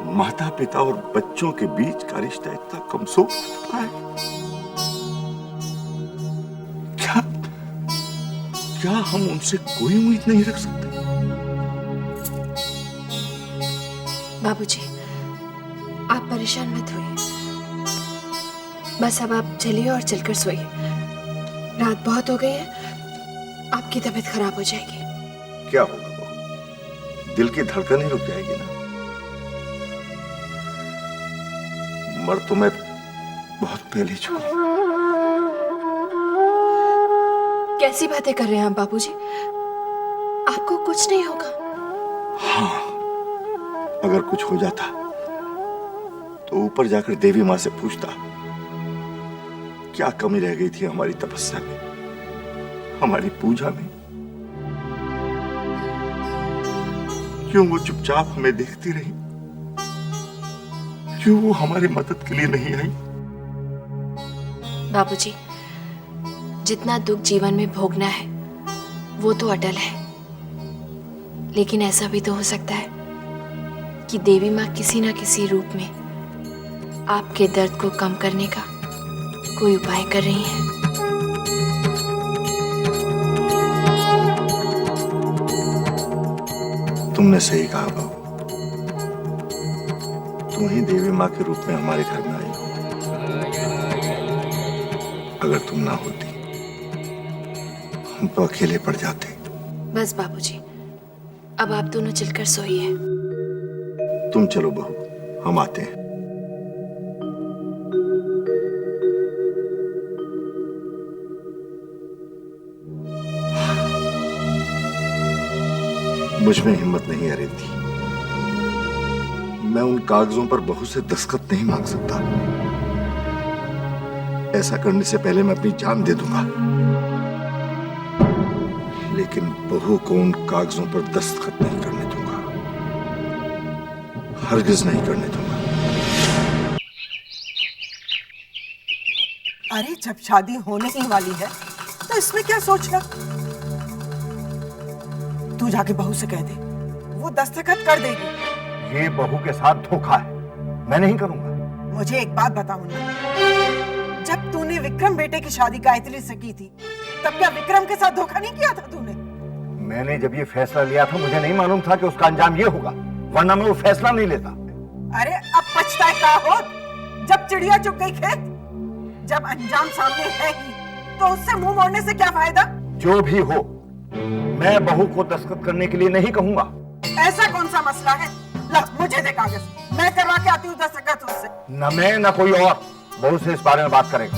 माता पिता और बच्चों के बीच का रिश्ता इतना कमजोर है? क्या हम उनसे कोई उम्मीद नहीं रख सकते? बाबूजी, आप परेशान मत होइए। बस अब आप चलिए और चलकर सोइए। रात बहुत हो गई है, आपकी तबीयत खराब हो जाएगी। क्या होगा वो? दिल की धड़कन ही रुक जाएगी ना। मर तो मैं बहुत पहले चुकी। कैसी बातें कर रहे हैं आप बाबूजी? आपको कुछ नहीं होगा। हाँ, अगर कुछ हो जाता तो ऊपर जाकर देवी माँ से पूछता क्या कमी रह गई थी हमारी तपस्या में, हमारी पूजा में। क्यों वो चुपचाप हमें देखती रही? क्यों वो हमारी मदद के लिए नहीं आई? बाबूजी, जितना दुख जीवन में भोगना है वो तो अटल है, लेकिन ऐसा भी तो हो सकता है कि देवी माँ किसी न किसी रूप में आपके दर्द को कम करने का कोई उपाय कर रही हैं। तुमने सही कहा बहू, तुम ही देवी माँ के रूप में हमारे घर में आई हो। अगर तुम ना होती हम तो अकेले पड़ जाते। बस बाबूजी, अब आप दोनों चलकर सोइए। तुम चलो बहू, हम आते हैं। मुझ में हिम्मत नहीं है रिद्धि। मैं उन कागजों पर बहू से दस्तखत नहीं मांग सकता। ऐसा करने से पहले मैं अपनी जान दे दूंगा, लेकिन बहू को उन कागजों पर दस्तखत नहीं करने दूंगा, हरगिज नहीं करने दूंगा। अरे जब शादी होने ही वाली है तो इसमें क्या सोचना? तू जाके बहू से कह दे, वो दस्तखत कर देगी। ये बहू के साथ धोखा है, मैं नहीं करूंगा। मुझे एक बात बता मुन्ना, जब तूने विक्रम बेटे की शादी गायत्री से की थी तब क्या विक्रम के साथ धोखा नहीं किया था तूने? मैंने जब ये फैसला लिया था मुझे नहीं मालूम था कि उसका अंजाम ये होगा, वरना मैं वो फैसला नहीं लेता। अरे अब पछताए का हो जब चिड़िया चुग गई खेत। जब अंजाम सामने है ही तो उससे मुंह मोड़ने से क्या फायदा? जो भी हो, मैं बहू को दस्तखत करने के लिए नहीं कहूंगा। ऐसा कौन सा मसला है? ला मुझे दे कागज, मैं करवा के आती हूँ दस्तखत उससे। न मैं न कोई और बहू से इस बारे में बात करेगा,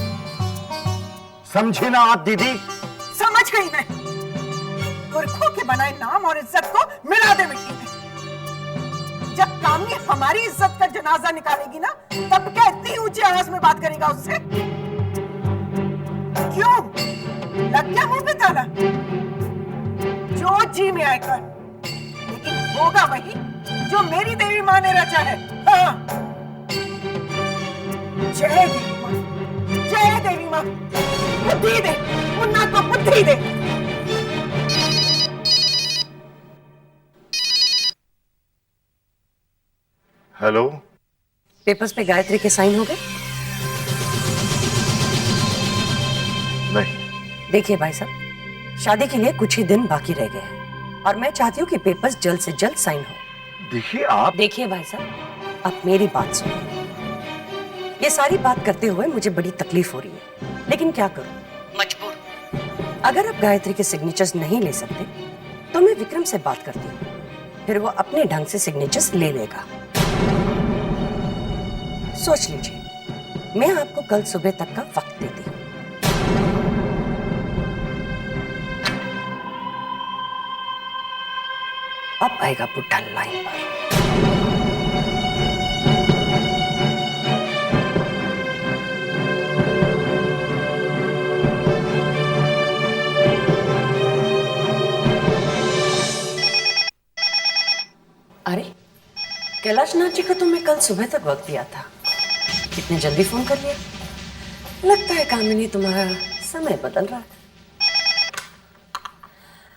समझी ना आप दीदी? समझ गई मैं। पुरखों के बनाए नाम और इज्जत को मिला दे मिट्टी में। जब कामनी हमारी इज्जत का जनाजा निकालेगी ना, तब क्या इतनी ऊंची आवाज में बात करेगा उससे? क्यों लग गया मुंह पे ताला? जो जी में आए कर, लेकिन होगा वही जो मेरी देवी माँ ने रचा है। हाँ। जय देवी माँ, जय देवी माँ, बुद्धि दे मुन्ना को, बुद्धि दे। हेलो, पेपर्स पे गायत्री के साइन हो गए? नहीं। देखिए भाई साहब, शादी के लिए कुछ ही दिन बाकी रह गए हैं और मैं चाहती हूँ कि पेपर्स जल्द से जल्द साइन हो। देखिए आप। देखिए भाई साहब, आप मेरी बात सुनिए। ये सारी बात करते हुए मुझे बड़ी तकलीफ हो रही है, लेकिन क्या करूं, मजबूर। अगर आप गायत्री के सिग्नेचर्स नहीं ले सकते तो मैं विक्रम से बात करती हूँ, फिर वो अपने ढंग से सिग्नेचर्स ले लेगा। सोच लीजिए, मैं आपको कल सुबह तक का वक्त देती हूँ। अब आएगा बुड्ढा लाइन पर। अरे कैलाशनाथ जी का तो मैं कल सुबह तक वक्त दिया था, कितने जल्दी फोन कर लिया। लगता है कामिनी तुम्हारा समय बदल रहा है।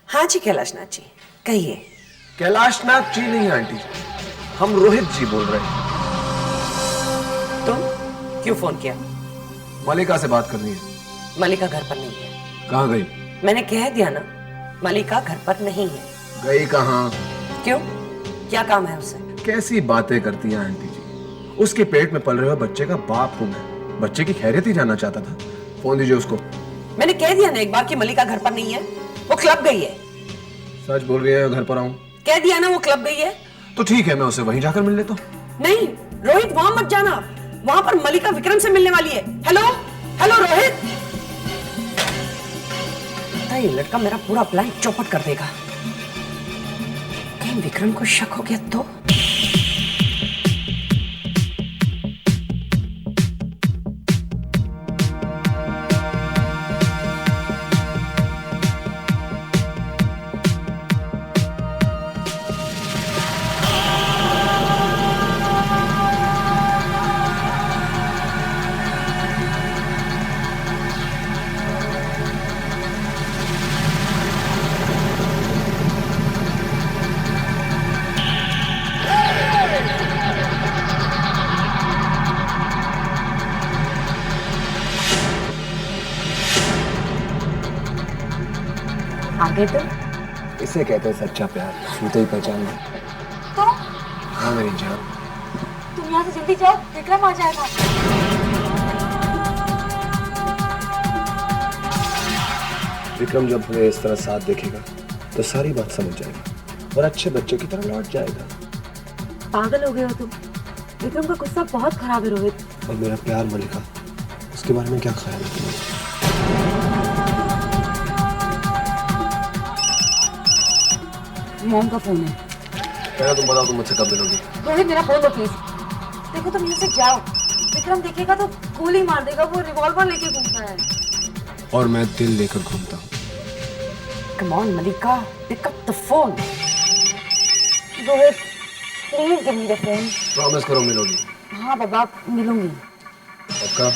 हाँ जी कैलाशनाथ जी, कहिए। कैलाशनाथ जी नहीं आंटी, हम रोहित जी बोल रहे हैं। तुम क्यों फोन किया? मलिका से बात करनी है। मलिका घर पर नहीं है। कहाँ गई? मैंने कह दिया ना, मलिका घर पर नहीं है। गई कहाँ? क्यों, क्या काम है उसे? कैसी बातें करती हैं आंटी जी, उसके पेट में पल रहे हुए बच्चे का बाप हूं मैं, बच्चे की खैरियत ही जानना चाहता था। फोन दीजिए उसको। मैंने कह दिया ना एक बार कि मलिका घर पर नहीं है, वो क्लब गई है। सच बोल रही है? घर पर आऊं? कह दिया ना वो क्लब गई है। तो ठीक है, मैं उसे वहीं जाकर मिल लेता हूँ। नहीं रोहित, वहां मत जाना, वहां पर मलिका विक्रम से मिलने वाली है। Hello hello Rohit. ये लड़का मेरा पूरा प्लान चौपट कर देगा। कहीं विक्रम को शक हो गया तो? आगे तो इसे कहते हैं सच्चा प्यार, छूते ही पहचान लो। तो हाँ मेरी जान, तुम यहाँ से जल्दी जाओ, विक्रम आ जाएगा। विक्रम जब हमें इस तरह साथ देखेगा तो सारी बात समझ जाएगा और अच्छे बच्चे की तरह लौट जाएगा। पागल हो गए हो तुम। विक्रम का गुस्सा बहुत खराब है रोहित। और मेरा प्यार मलिका, उसके बारे में क्या ख्याल है तुम्हारा? मॉम का फोन है। पहले तुम बताओ तुम मुझसे कब मिलोगी? रोहित मेरा फोन दो प्लीज। देखो तुम यहाँ से जाओ, विक्रम देखेगा तो गोली मार देगा, वो रिवॉल्वर लेके घूमता है। और मैं दिल लेकर घूमता हूँ। Come on, Malika, pick up the phone. Rohit please give me the phone. Promise करो मिलोगी। हाँ बाबा मिलूंगी, पक्का?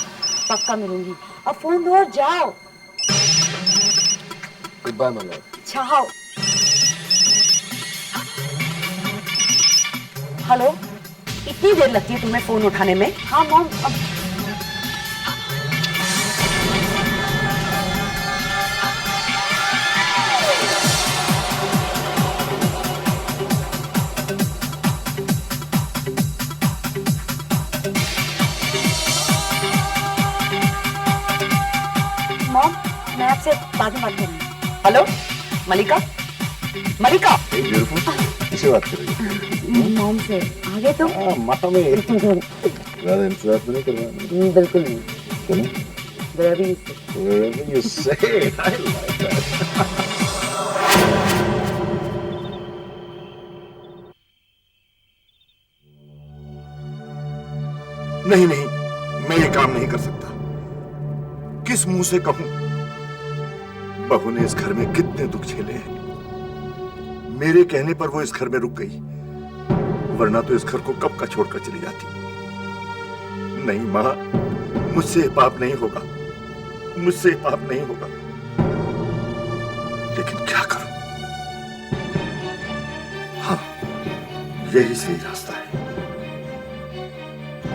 पक्का मिलूंगी। अब फोन दो और जाओ। Goodbye my love. जाओ। हेलो, इतनी देर लगती है तुम्हें फोन उठाने में? हाँ मॉम, अब मॉम मैं आपसे बाद में बात करूंगी। हेलो, मलिका? मलिका? ब्यूटीफुल, किससे बात कर रही हो? मॉम से आगे तुम? माता में ज़्यादा इंतजार तो नहीं करवाना। बिल्कुल नहीं। क्यों? Wherever you say. Whatever you say, I like that. नहीं नहीं, मैं ये काम नहीं कर सकता। किस मुंह से कहूं? बहू ने इस घर में कितने दुख झेले हैं। मेरे कहने पर वो इस घर में रुक गई, वरना तो इस घर को कब का छोड़कर चली जाती। नहीं मां, मुझसे पाप नहीं होगा, मुझसे पाप नहीं होगा। लेकिन क्या करूं? हाँ, यही सही रास्ता है।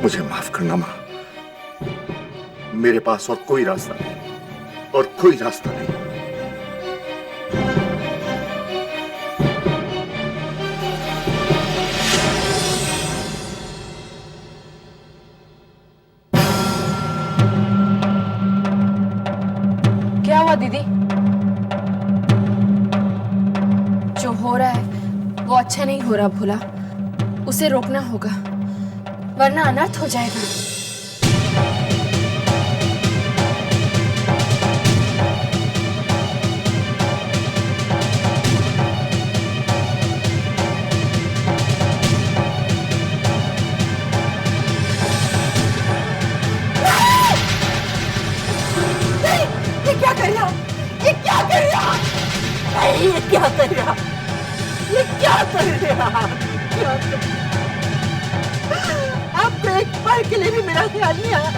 मुझे माफ करना मां, मेरे पास और कोई रास्ता नहीं, और कोई रास्ता नहीं। क्या हुआ दीदी? जो हो रहा है वो अच्छा नहीं हो रहा भोला, उसे रोकना होगा वरना अनर्थ हो जाएगा। ये क्या कर रहा? ये क्या कर रहा? नहीं, ये क्या कर रहा? ये क्या कर रहा? आपको एक पल के लिए भी मेरा ख्याल नहीं आया।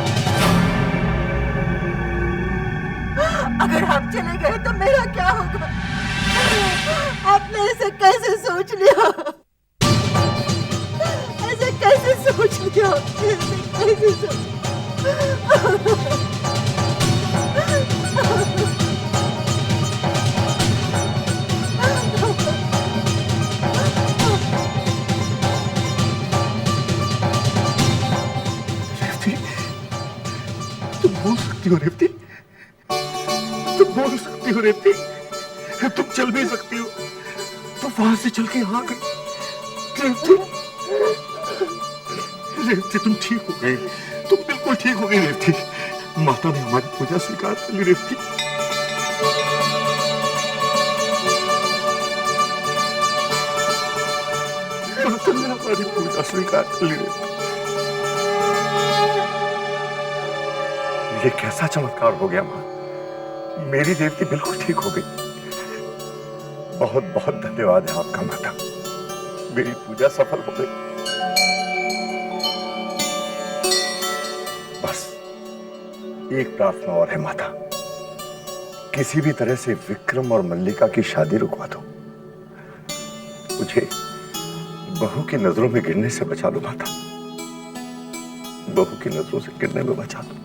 अगर आप चले गए तो मेरा क्या होगा? आपने ऐसे कैसे सोच लिया? ऐसे कैसे सोच लिया? ऐसे कैसे सोच? तुम बोल सकती हो रेवती, तुम बोल सकती हो रेवती, तुम चल भी सकती हो, तुम वहां से चल के यहाँ गई। रेवती, रेवती तुम ठीक हो गई, बिल्कुल ठीक हो गई रेवती। माता ने हमारी पूजा स्वीकार कर ली रेवती। माता ने हमारी पूजा स्वीकार कर ली रेवती। ये कैसा चमत्कार हो गया मां, मेरी देवती बिल्कुल ठीक हो गई। बहुत बहुत धन्यवाद है आपका माता, मेरी पूजा सफल हो गई। बस एक प्रार्थना और है माता, किसी भी तरह से विक्रम और मल्लिका की शादी रुकवा दो। मुझे बहू की नजरों में गिरने से बचा लो माता, बहू की नजरों से गिरने में बचा दो।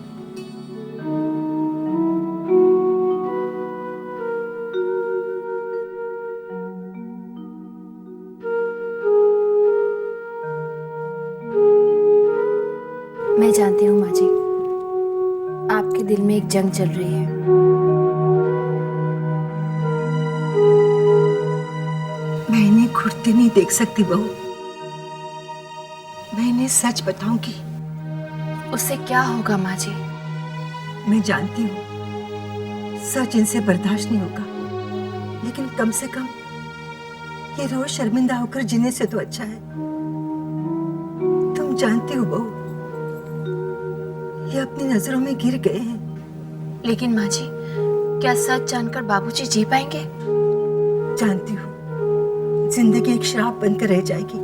मैं जानती हूँ माँ जी, आपके दिल में एक जंग चल रही है। मैं इन्हें घुटते नहीं देख सकती बहू। मैं इन्हें सच बताऊंगी। उससे क्या होगा माँ जी? मैं जानती हूँ सच इनसे बर्दाश्त नहीं होगा, लेकिन कम से कम ये रोज शर्मिंदा होकर जीने से तो अच्छा है। तुम जानती हो बहू, ये अपनी नजरों में गिर गए हैं। लेकिन माँ जी, क्या सच जानकर बाबूजी जी पाएंगे? जानती हूँ जिंदगी एक श्राप बनकर रह जाएगी,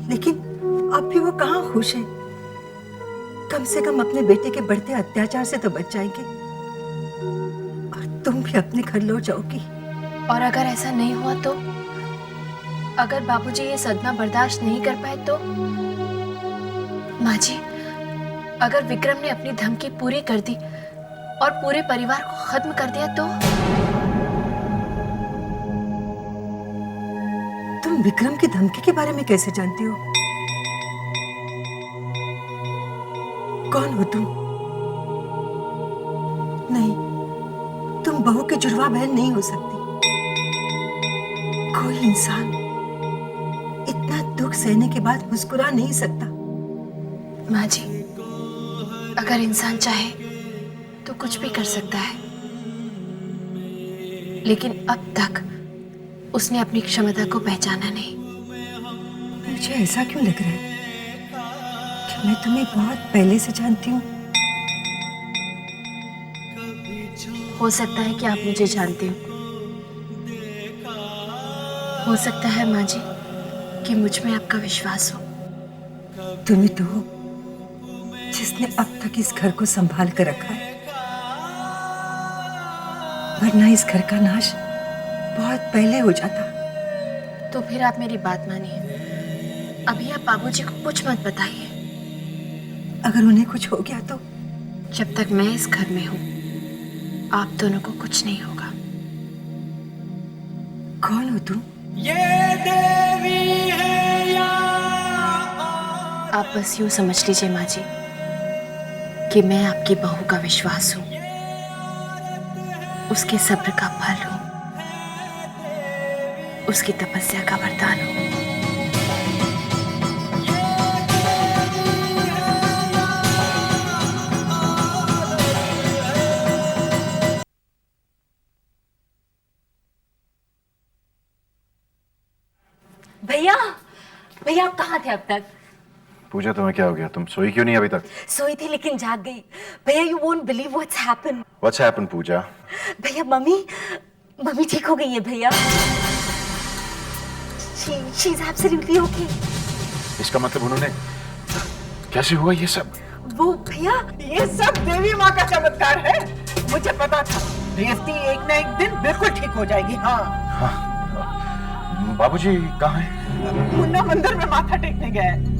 लेकिन अब भी वो कहाँ खुश है। कम से कम अपने बेटे के बढ़ते अत्याचार से तो बच जाएंगे, और तुम भी अपने घर लौट जाओगी। और अगर ऐसा नहीं हुआ तो? अगर बाबूजी ये सदमा बर्दाश्त नहीं कर पाए तो? माँ जी, अगर विक्रम ने अपनी धमकी पूरी कर दी और पूरे परिवार को खत्म कर दिया तो? तुम विक्रम की धमकी के बारे में कैसे जानती हो? कौन हो तुम? नहीं, तुम बहू की जुड़वा बहन नहीं हो सकती। कोई इंसान इतना दुख सहने के बाद मुस्कुरा नहीं सकता। माँ जी, अगर इंसान चाहे तो कुछ भी कर सकता है, लेकिन अब तक उसने अपनी क्षमता को पहचाना नहीं। मुझे ऐसा क्यों लग रहा है कि मैं तुम्हें बहुत पहले से जानती हूँ। हो सकता है कि आप मुझे जानते हो सकता है माँ जी कि मुझ में आपका विश्वास हो। तुम्हें तो हो जिसने अब तक इस घर को संभाल कर रखा है, वरना इस घर का नाश बहुत पहले हो जाता। तो फिर आप मेरी बात मानिए, अभी आप बाबूजी को कुछ मत बताइए। अगर उन्हें कुछ हो गया तो? जब तक मैं इस घर में हूँ, आप दोनों को कुछ नहीं होगा। कौन हो तुम? ये देवी है या आप बस यूं समझ लीजिए माँ जी कि मैं आपकी बहू का विश्वास हूँ, उसके सब्र का फल हूँ, उसकी तपस्या का वरदान हूँ। भैया, भैया आप कहाँ थे अब तक? पूजा तुम्हें क्या हो गया? तुम सोई क्यों नहीं अभी तक? सोई थी लेकिन जाग गई। भैया you won't believe what's happened. What's happened, पूजा? भैया मम्मी ठीक हो गई है भैया। She is absolutely okay। इसका मतलब उन्होंने कैसे हुआ ये सब? वो भैया ये सब देवी माँ का चमत्कार है। मुझे पता था रेवती एक न एक दिन बिल्कुल ठीक हो जाएगी। हाँ। बाबूजी कहाँ हैं? मुन्ना मंदिर में माथा टेकने गया है।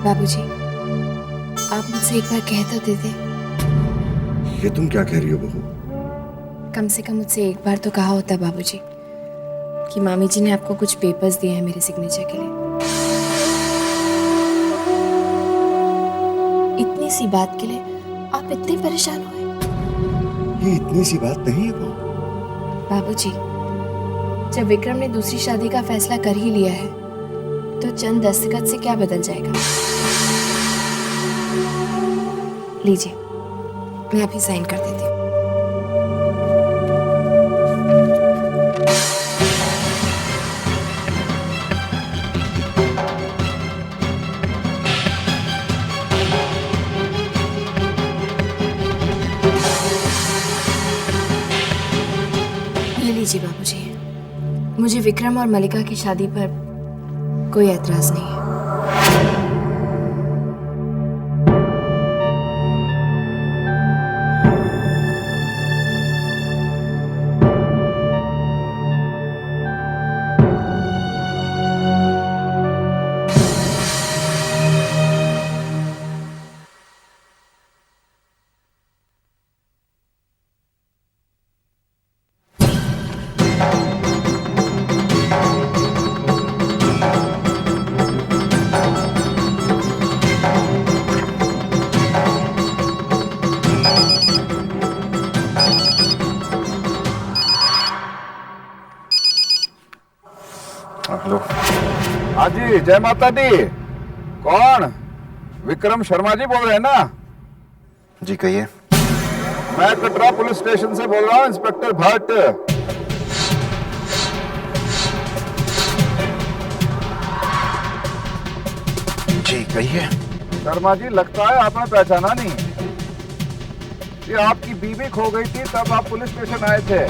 बाबूजी, आप मुझसे एक बार कह तो देते। ये तुम क्या कह रही हो बहू? कम से कम मुझसे एक बार तो कहा होता बाबूजी कि मामी जी ने आपको कुछ पेपर्स दिए हैं मेरे सिग्नेचर के लिए। इतनी सी बात के लिए आप इतने परेशान हुए? ये इतनी सी बात नहीं है बहू। बाबूजी, जब विक्रम ने दूसरी शादी का फैसला कर ही लिया है तो चंद दस्तखत से क्या बदल जाएगा? लीजिए, मैं अभी साइन कर देती हूँ। ये लीजिए बाबूजी, मुझे विक्रम और मलिका की शादी पर कोई ऐतराज नहीं है। हेलो। हाँ जी, जय माता दी। कौन? विक्रम शर्मा जी बोल रहे हैं ना? जी कहिए। मैं कटरा पुलिस स्टेशन से बोल रहा हूँ, इंस्पेक्टर भट्ट। जी कहिए। शर्मा जी, लगता है आपने पहचाना नहीं। ये आपकी बीवी खो गई थी, तब आप पुलिस स्टेशन आए थे।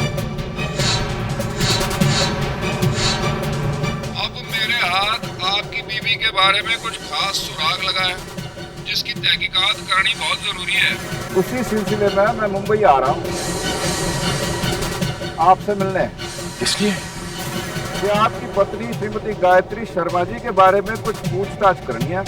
आपकी बीवी के बारे में कुछ खास सुराग लगा है जिसकी तहकीकात करनी बहुत जरूरी है। उसी सिलसिले में मैं मुंबई आ रहा हूँ आपसे मिलने। इसलिए कि आपकी पत्नी श्रीमती गायत्री शर्मा जी के बारे में कुछ पूछताछ करनी है।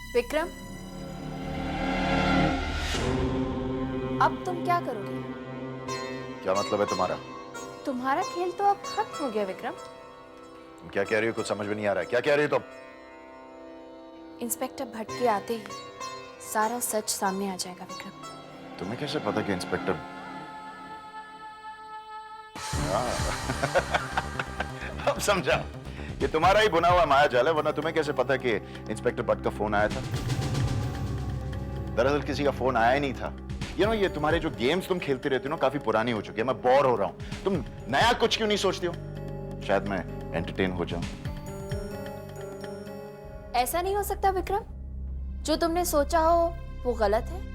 विक्रम, अब तुम क्या करोगे? क्या मतलब है तुम्हारा? तुम्हारा खेल तो अब खत्म हो गया विक्रम। तुम क्या कह रही हो? कुछ समझ में नहीं आ रहा है। क्या कह रही हो तुम? इंस्पेक्टर भट्ट के आते ही सारा सच सामने आ जाएगा विक्रम। तुम्हें कैसे पता कि इंस्पेक्टर अब समझा, ये तुम्हारा ही बुना हुआ माया जाल है, वरना तुम्हें कैसे पता कि इंस्पेक्टर भट्ट का फोन आया था? दरअसल किसी का फोन आया ही नहीं था। ये तुम्हारे जो गेम्स तुम खेलती रहती हो ना, काफी पुरानी हो चुकी है। मैं बोर हो रहा हूं। तुम नया कुछ क्यों नहीं सोचती हो? शायद मैं एंटरटेन हो जाऊं। ऐसा नहीं हो सकता विक्रम, जो तुमने सोचा हो वो गलत है।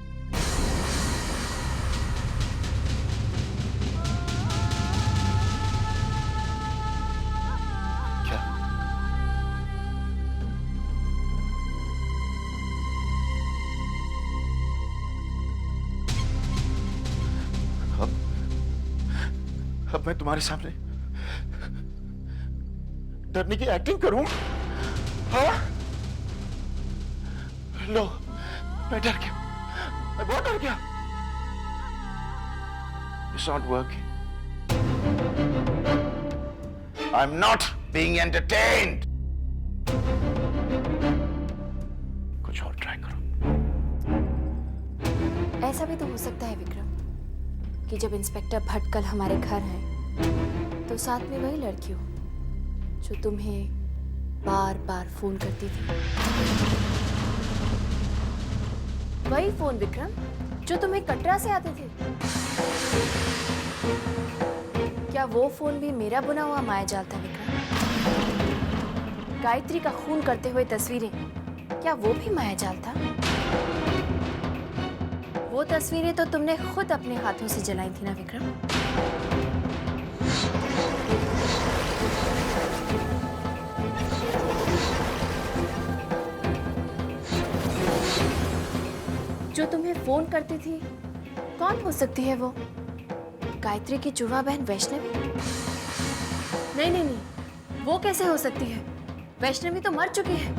अब मैं तुम्हारे सामने डरने की एक्टिंग करूं? हाँ? लो, मैं डर गया। मैं बहुत डर गया। It's not working. I'm not being entertained. कुछ और ट्राई करो। ऐसा भी तो हो सकता है विक्रम कि जब इंस्पेक्टर भट्ट कल हमारे घर हैं तो साथ में वही लड़की हो जो तुम्हें बार बार फोन करती थी। वही फोन विक्रम जो तुम्हें कटरा से आते थे। क्या वो फोन भी मेरा बुना हुआ मायाजाल था विक्रम? गायत्री का खून करते हुए तस्वीरें, क्या वो भी मायाजाल था? वो तस्वीरें तो तुमने खुद अपने हाथों से जलाई थी ना विक्रम? जो तुम्हें फोन करती थी कौन हो सकती है वो? गायत्री की जुड़वा बहन वैष्णवी? नहीं नहीं नहीं, वो कैसे हो सकती है? वैष्णवी तो मर चुकी है।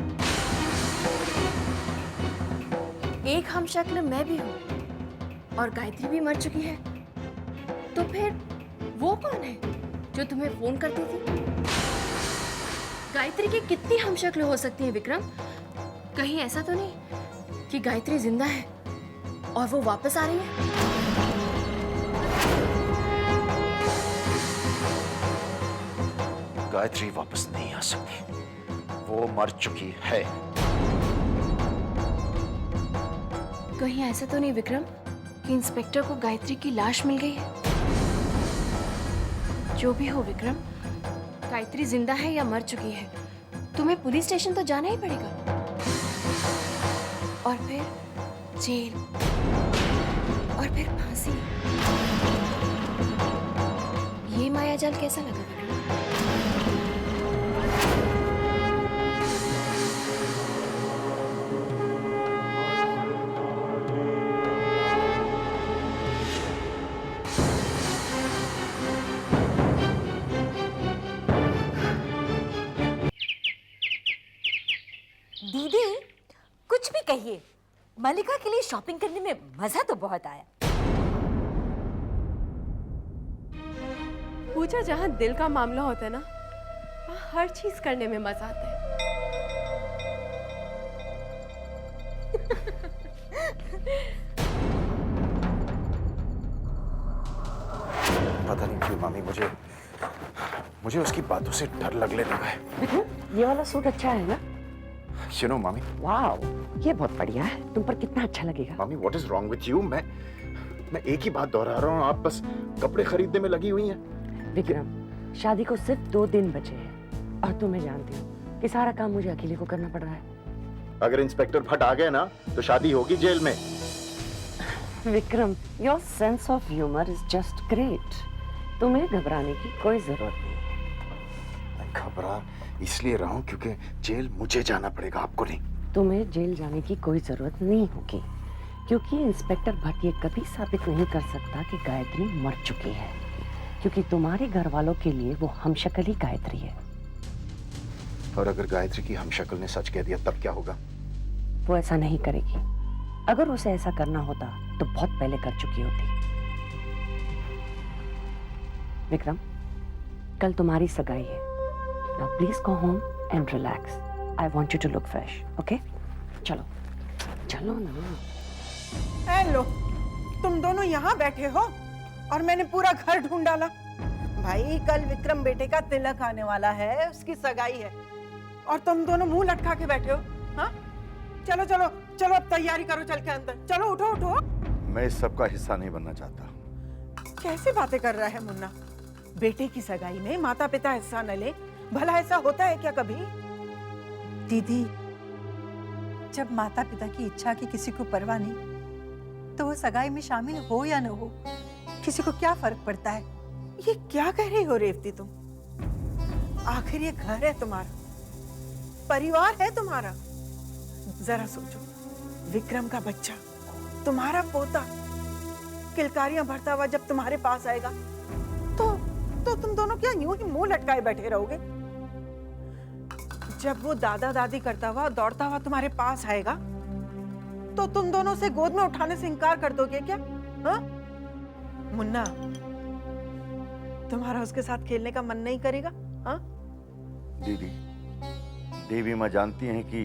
एक हम शक्ल मैं भी हूँ और गायत्री भी मर चुकी है। तो फिर वो कौन है जो तुम्हें फोन करती थी? गायत्री की कितनी हम शक्ल हो सकती है विक्रम? कहीं ऐसा तो नहीं कि गायत्री जिंदा है और वो वापस आ रही है? गायत्री वापस नहीं आ सकती, वो मर चुकी है। कहीं ऐसा तो नहीं विक्रम कि इंस्पेक्टर को गायत्री की लाश मिल गई है? जो भी हो विक्रम, गायत्री जिंदा है या मर चुकी है, तुम्हें पुलिस स्टेशन तो जाना ही पड़ेगा। और फिर जेल, और फिर फांसी। ये मायाजाल कैसा लगा विक्रम? दीदी कुछ भी कहिए, मलिका के लिए शॉपिंग करने में मजा तो बहुत आया। पूजा, जहाँ दिल का मामला होता है ना, वहाँ हर चीज करने में मजा आता है। पता नहीं क्यों मामी, मुझे उसकी बातों से डर लगने लगा है। ये वाला सूट अच्छा है ना? You know, मामी, वाओ, ये बहुत बढ़िया है। तुम पर कितना अच्छा लगेगा। मामी, what is wrong with you? मैं एक ही बात दोहरा रहा हूँ, आप बस कपड़े खरीदने में लगी हुई हैं। विक्रम, शादी को सिर्फ 2 दिन बचे हैं और तुम्हें जानती हो कि सारा काम मुझे अकेले को करना पड़ रहा है। अगर इंस्पेक्टर भट्ट आ गए ना तो शादी होगी जेल में। Vikram, your sense of humour is just great. तुम्हें घबराने की कोई जरूरत नहीं है। मैं घबरा इसलिए रहा हूं क्योंकि जेल मुझे जाना पड़ेगा, आपको नहीं। तुम्हें जेल जाने की कोई जरूरत नहीं होगी, क्योंकि इंस्पेक्टर भट्ट ये कभी साबित नहीं कर सकता कि गायत्री मर चुकी है, क्योंकि तुम्हारे घर वालों के लिए वो हमशक्ल ही गायत्री है। और अगर गायत्री की हमशक्ल ने सच कह दिया तब क्या होगा? वो ऐसा नहीं करेगी। अगर उसे ऐसा करना होता तो बहुत पहले कर चुकी होती। विक्रम, कल तुम्हारी सगाई है। Now please go home and relax. I want you to look fresh, okay? चलो, चलो ना। हेलो, तुम दोनों यहाँ बैठे हो और मैंने पूरा घर ढूंढ डाला। भाई, कल विक्रम बेटे का तिलक आने वाला है, उसकी सगाई है, और तुम दोनों मुंह लटका के बैठे हो। हाँ, चलो चलो चलो, अब तैयारी करो, चल के अंदर चलो। उठो उठो। मैं इस सब का हिस्सा नहीं बनना चाहता। कैसे बातें कर रहा है मुन्ना? बेटे की सगाई में माता पिता हिस्सा न ले, भला ऐसा होता है क्या कभी? दीदी, जब माता पिता की इच्छा की किसी को परवाह नहीं, तो वो सगाई में शामिल हो या न हो, किसी को क्या फर्क पड़ता है? ये क्या कह रही हो रेवती तुम? आखिर ये घर है तुम्हारा, परिवार है तुम्हारा। जरा सोचो, विक्रम का बच्चा, तुम्हारा पोता, किलकारियां भरता हुआ जब तुम्हारे पास आएगा तो तुम दोनों क्या यूं ही मुंह लटकाए बैठे रहोगे? जब वो दादा दादी करता हुआ दौड़ता हुआ तुम्हारे पास आएगा तो तुम दोनों से गोद में उठाने से इनकार कर दोगे क्या? हाँ? मुन्ना, तुम्हारा उसके साथ खेलने का मन नहीं करेगा? हाँ? दीदी, देवी माँ जानती हैं कि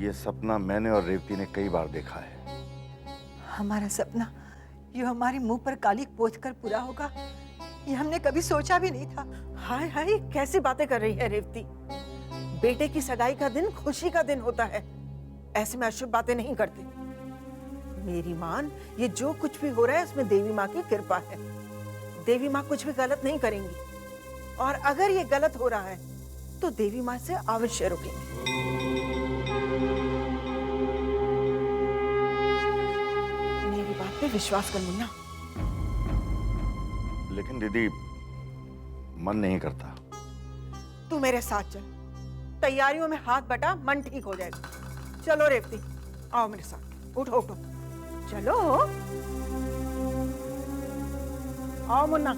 ये सपना मैंने और रेवती ने कई बार देखा है। हमारा सपना ये हमारे मुंह पर कालिक पोंछ कर पूरा होगा, ये हमने कभी सोचा भी नहीं था। हाय हाय, कैसी बातें कर रही है रेवती? बेटे की सगाई का दिन खुशी का दिन होता है, ऐसे में अशुभ बातें नहीं करते। मेरी मान, ये जो कुछ भी हो रहा है उसमें देवी माँ की कृपा है। देवी माँ कुछ भी गलत नहीं करेंगी, और अगर ये गलत हो रहा है तो देवी माँ से अवश्य रुकेंगी। मेरी बात पे विश्वास कर मुन्ना। लेकिन दीदी, मन नहीं करता। तू मेरे साथ चल, तैयारियों में हाथ बटा, मन ठीक हो जाएगा। चलो रेवती, आओ मेरे साथ, उठो उठो, चलो। आओ मुन्ना।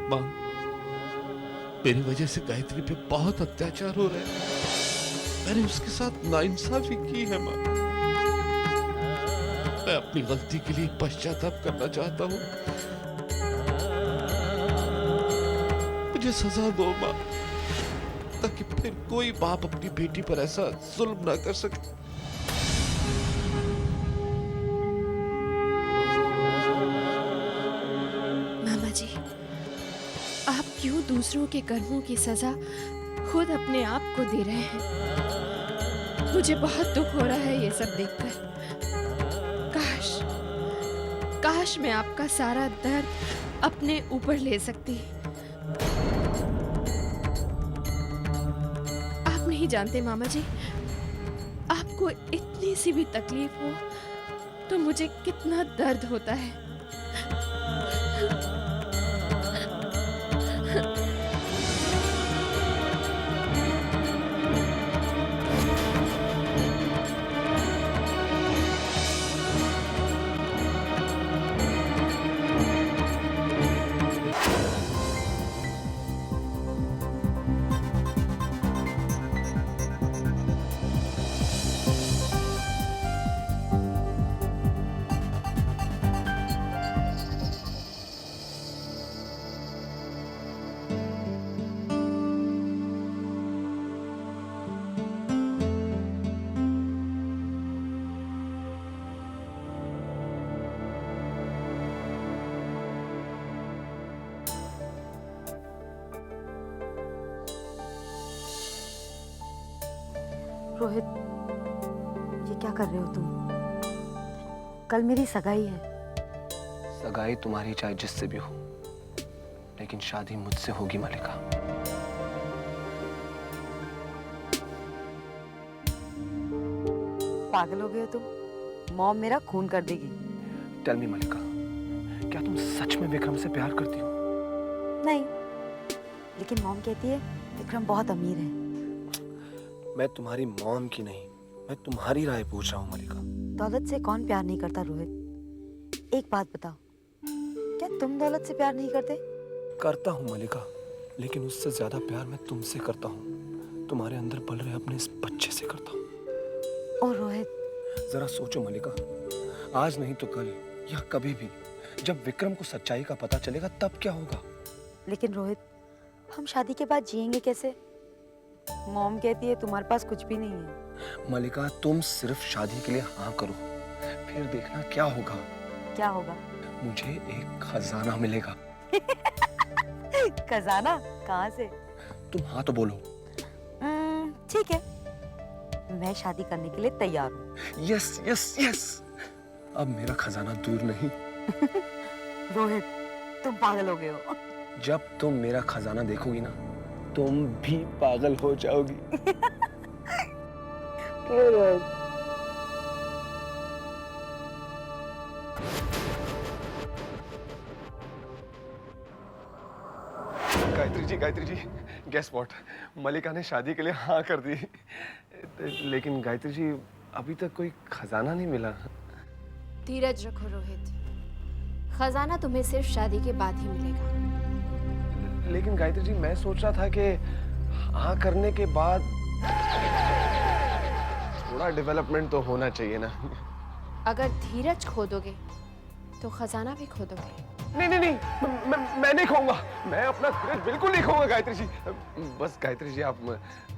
माँ, मेरी वजह से गायत्री पे बहुत अत्याचार हो रहे हैं। मैंने उसके साथ नाइंसाफी की है माँ। मैं अपनी गलती के लिए पश्चाताप करना चाहता हूँ। मुझे सजा दो माँ, ताकि फिर कोई बाप अपनी बेटी पर ऐसा जुल्म ना कर सके। मामा जी, आप क्यों दूसरों के कर्मों की सजा खुद अपने आप को दे रहे हैं? मुझे बहुत दुख हो रहा है ये सब देखकर। काश मैं आपका सारा दर्द अपने ऊपर ले सकती। आप नहीं जानते मामा जी, आपको इतनी सी भी तकलीफ हो तो मुझे कितना दर्द होता है। रोहित, ये क्या कर रहे हो तुम? कल मेरी सगाई है। सगाई तुम्हारी चाहे जिससे भी हो, लेकिन शादी मुझसे होगी मलिका। पागल हो गए हो तुम? मॉम मेरा खून कर देगी। टेल मी मलिका, क्या तुम सच में विक्रम से प्यार करती हो? नहीं, लेकिन मॉम कहती है विक्रम बहुत अमीर है। मैं तुम्हारी मॉम की नहीं, मैं तुम्हारी राय पूछ रहा हूँ मलिका। दौलत से कौन प्यार नहीं करता रोहित? एक बात बताओ, क्या तुम दौलत से प्यार नहीं करते? करता हूँ मलिका, लेकिन उससे ज्यादा प्यार मैं तुमसे करता हूँ। तुम्हारे अंदर पल रहे अपने इस बच्चे से करता हूँ। और रोहित, जरा सोचो मलिका, आज नहीं तो कल या कभी भी जब विक्रम को सच्चाई का पता चलेगा तब क्या होगा? लेकिन रोहित, हम शादी के बाद जिएंगे कैसे? मॉम कहती है तुम्हारे पास कुछ भी नहीं है। मलिका, तुम सिर्फ शादी के लिए हाँ करो, फिर देखना क्या होगा। क्या होगा? मुझे एक खजाना मिलेगा। खजाना? कहाँ से? तुम हाँ तो बोलो। ठीक है, मैं शादी करने के लिए तैयार हूँ। यस यस यस, अब मेरा खजाना दूर नहीं। रोहित, तुम पागल हो गए हो। जब तुम मेरा खजाना देखोगी ना, तुम भी पागल हो जाओगी। क्यों रोहित? Gayatri ji, guess what? मलिका ने शादी के लिए हाँ कर दी। लेकिन गायत्री जी, अभी तक कोई खजाना नहीं मिला। धीरज रखो रोहित, खजाना तुम्हें सिर्फ शादी के बाद ही मिलेगा। लेकिन गायत्री जी, मैं सोच रहा था कि हाँ करने के बाद थोड़ा डेवलपमेंट तो होना चाहिए ना। अगर धीरज खो दोगे तो खजाना भी खो दोगे। नहीं, मैं नहीं खाऊंगा। मैं अपना धीरज बिल्कुल नहीं खाऊंगा गायत्री जी। बस गायत्री जी, आप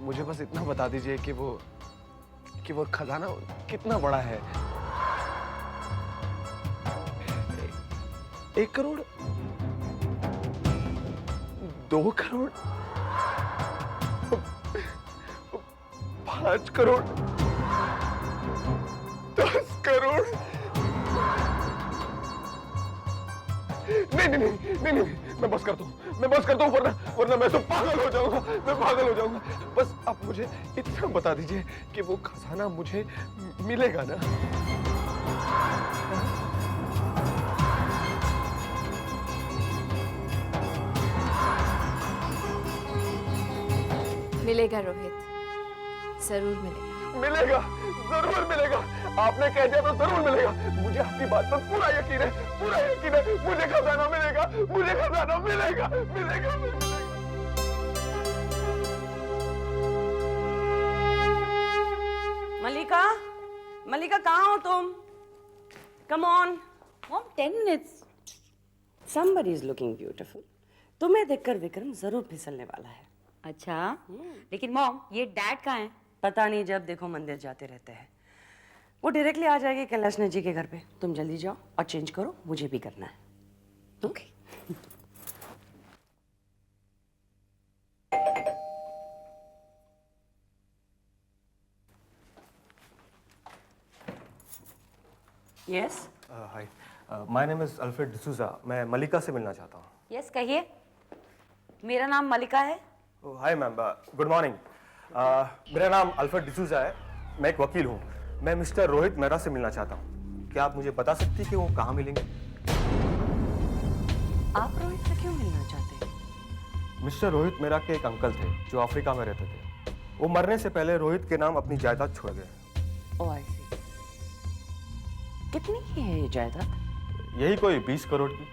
मुझे बस इतना बता दीजिए कि वो खजाना कितना बड़ा है। 1 करोड़, 2 करोड़, 5 करोड़, 10 करोड़। नहीं, मैं बस करता हूँ। मैं बस करता हूँ, वरना मैं तो पागल हो जाऊंगा, मैं पागल हो जाऊंगा। बस आप मुझे इतना बता दीजिए कि वो खजाना मुझे मिलेगा ना? मिलेगा रोहित, जरूर मिलेगा। मिलेगा, जरूर मिलेगा। आपने कह दिया तो जरूर मिलेगा। मुझे आपकी बात पर पूरा यकीन है, पूरा यकीन है। मुझे खजाना मिलेगा, मुझे खजाना मिलेगा, मिलेगा, मिलेगा। मलिका, मलिका कहाँ हो तुम? Come on. Mom 10 minutes. Somebody is looking beautiful. तुम्हें देखकर विक्रम जरूर फिसलने वाला है। अच्छा, लेकिन मॉम ये डैड कहाँ है? पता नहीं, जब देखो मंदिर जाते रहते हैं। वो डायरेक्टली आ जाएगी कैलाशनाथ जी के घर पे। तुम जल्दी जाओ और चेंज करो, मुझे भी करना है। Okay. Yes hi, my name is Alfred D'Souza. मैं मलिका से मिलना चाहता हूँ। यस कहिए। मेरा नाम मलिका है। Hi ma'am, good morning. मेरा नाम अल्फ्रेड डिसूजा है। मैं एक वकील हूँ। मैं मिस्टर रोहित मेहरा से मिलना चाहता हूँ। क्या आप मुझे बता सकती हैं कि वो कहाँ मिलेंगे? आप रोहित से क्यों मिलना चाहते हैं? मिस्टर रोहित मेहरा के एक अंकल थे जो अफ्रीका में रहते थे। वो मरने से पहले रोहित के नाम अपनी जायदाद छोड़ गए। ओह आई सी। कितनी की है ये जायदाद? यही कोई 20 करोड़ की।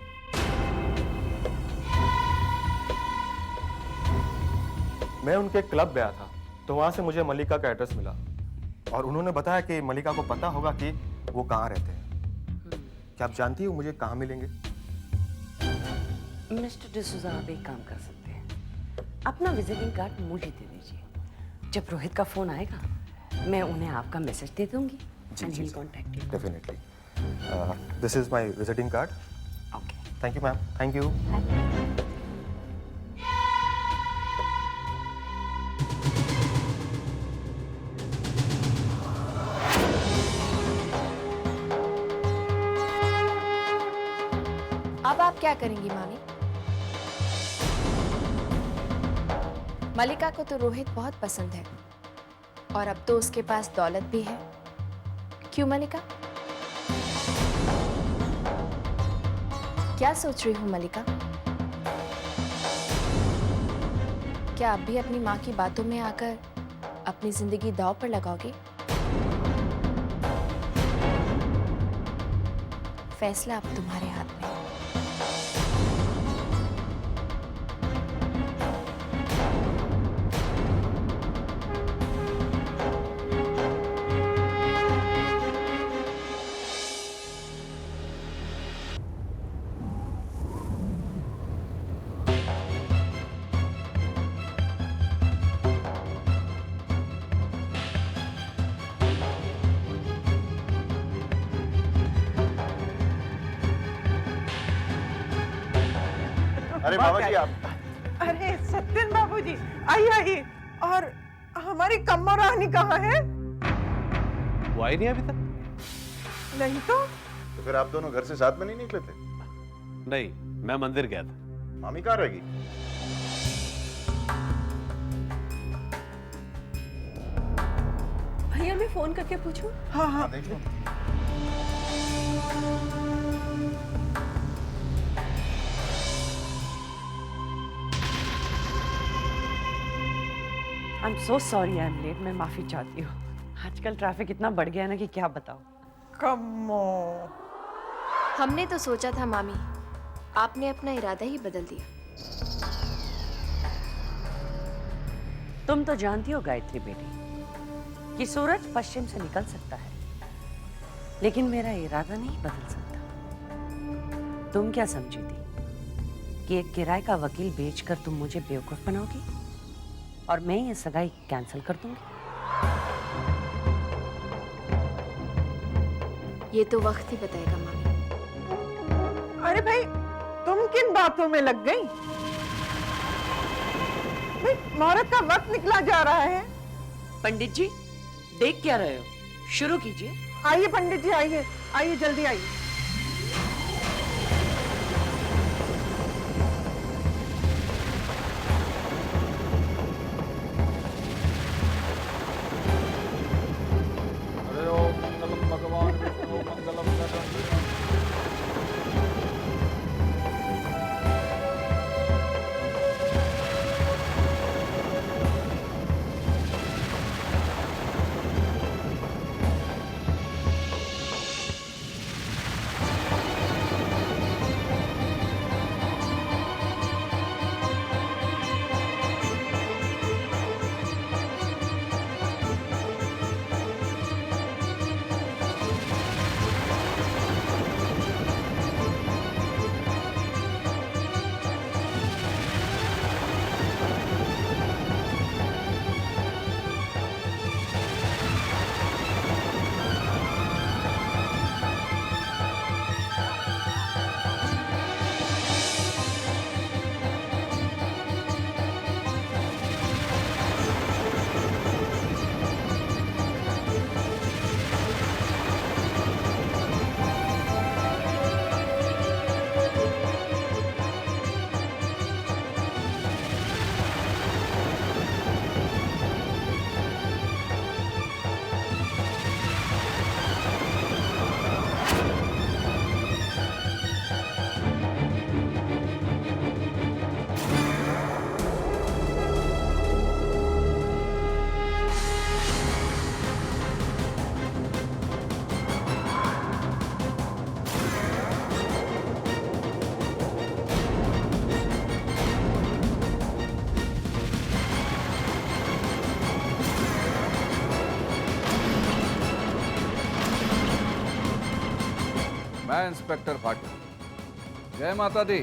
मैं उनके क्लब गया था तो वहां से मुझे मलिका का एड्रेस मिला और उन्होंने बताया कि मलिका को पता होगा कि वो कहाँ रहते हैं। क्या आप जानती हो मुझे कहाँ मिलेंगे? मिस्टर डिसूजा, आप एक काम कर सकते हैं, अपना विजिटिंग कार्ड मुझे दे दीजिए। जब रोहित का फोन आएगा मैं उन्हें आपका मैसेज दे दूंगी। जी definitely. This is my visiting card. Okay, thank you ma'am. Thank you. अब आप क्या करेंगी मामी? मलिका को तो रोहित बहुत पसंद है और अब तो उसके पास दौलत भी है। क्यों मलिका? क्या सोच रही हो मलिका? क्या आप भी अपनी माँ की बातों में आकर अपनी जिंदगी दांव पर लगाओगे? फैसला अब तुम्हारे हाथ में है। अरे बाबा जी आप। अरे सत्यन बाबूजी, आइए आइए। और हमारी कम्मा रानी कहाँ है? वो आई नहीं अभी तक? नहीं तो फिर आप दोनों घर से साथ में नहीं निकले थे? नहीं, मैं मंदिर गया था। मामी कहाँ रहेगी? भैया मैं फोन करके पूछूं? हाँ हाँ देख लो। I am so sorry, I am late. मैं माफी चाहती हूँ। आजकल ट्रैफिक इतना बढ़ गया है ना कि क्या बताओ। कम्मो। हमने तो सोचा था मामी, आपने अपना इरादा ही बदल दिया। तुम तो जानती हो गायत्री बेटी कि सूरज पश्चिम से निकल सकता है, लेकिन मेरा इरादा नहीं बदल सकता। तुम क्या समझी थी कि एक किराए का वकील बेचकर तुम मुझे बेवकूफ बनाओगी और मैं ये सगाई कैंसिल कर दूंगी? ये तो वक्त ही बताएगा मामी। अरे भाई, तुम किन बातों में लग गई? भाई, मुहूर्त का वक्त निकला जा रहा है। पंडित जी देख क्या रहे हो? शुरू कीजिए। आइए पंडित जी, आइए आइए, जल्दी आइए। मैं इंस्पेक्टर भाटिया। जय माता दी।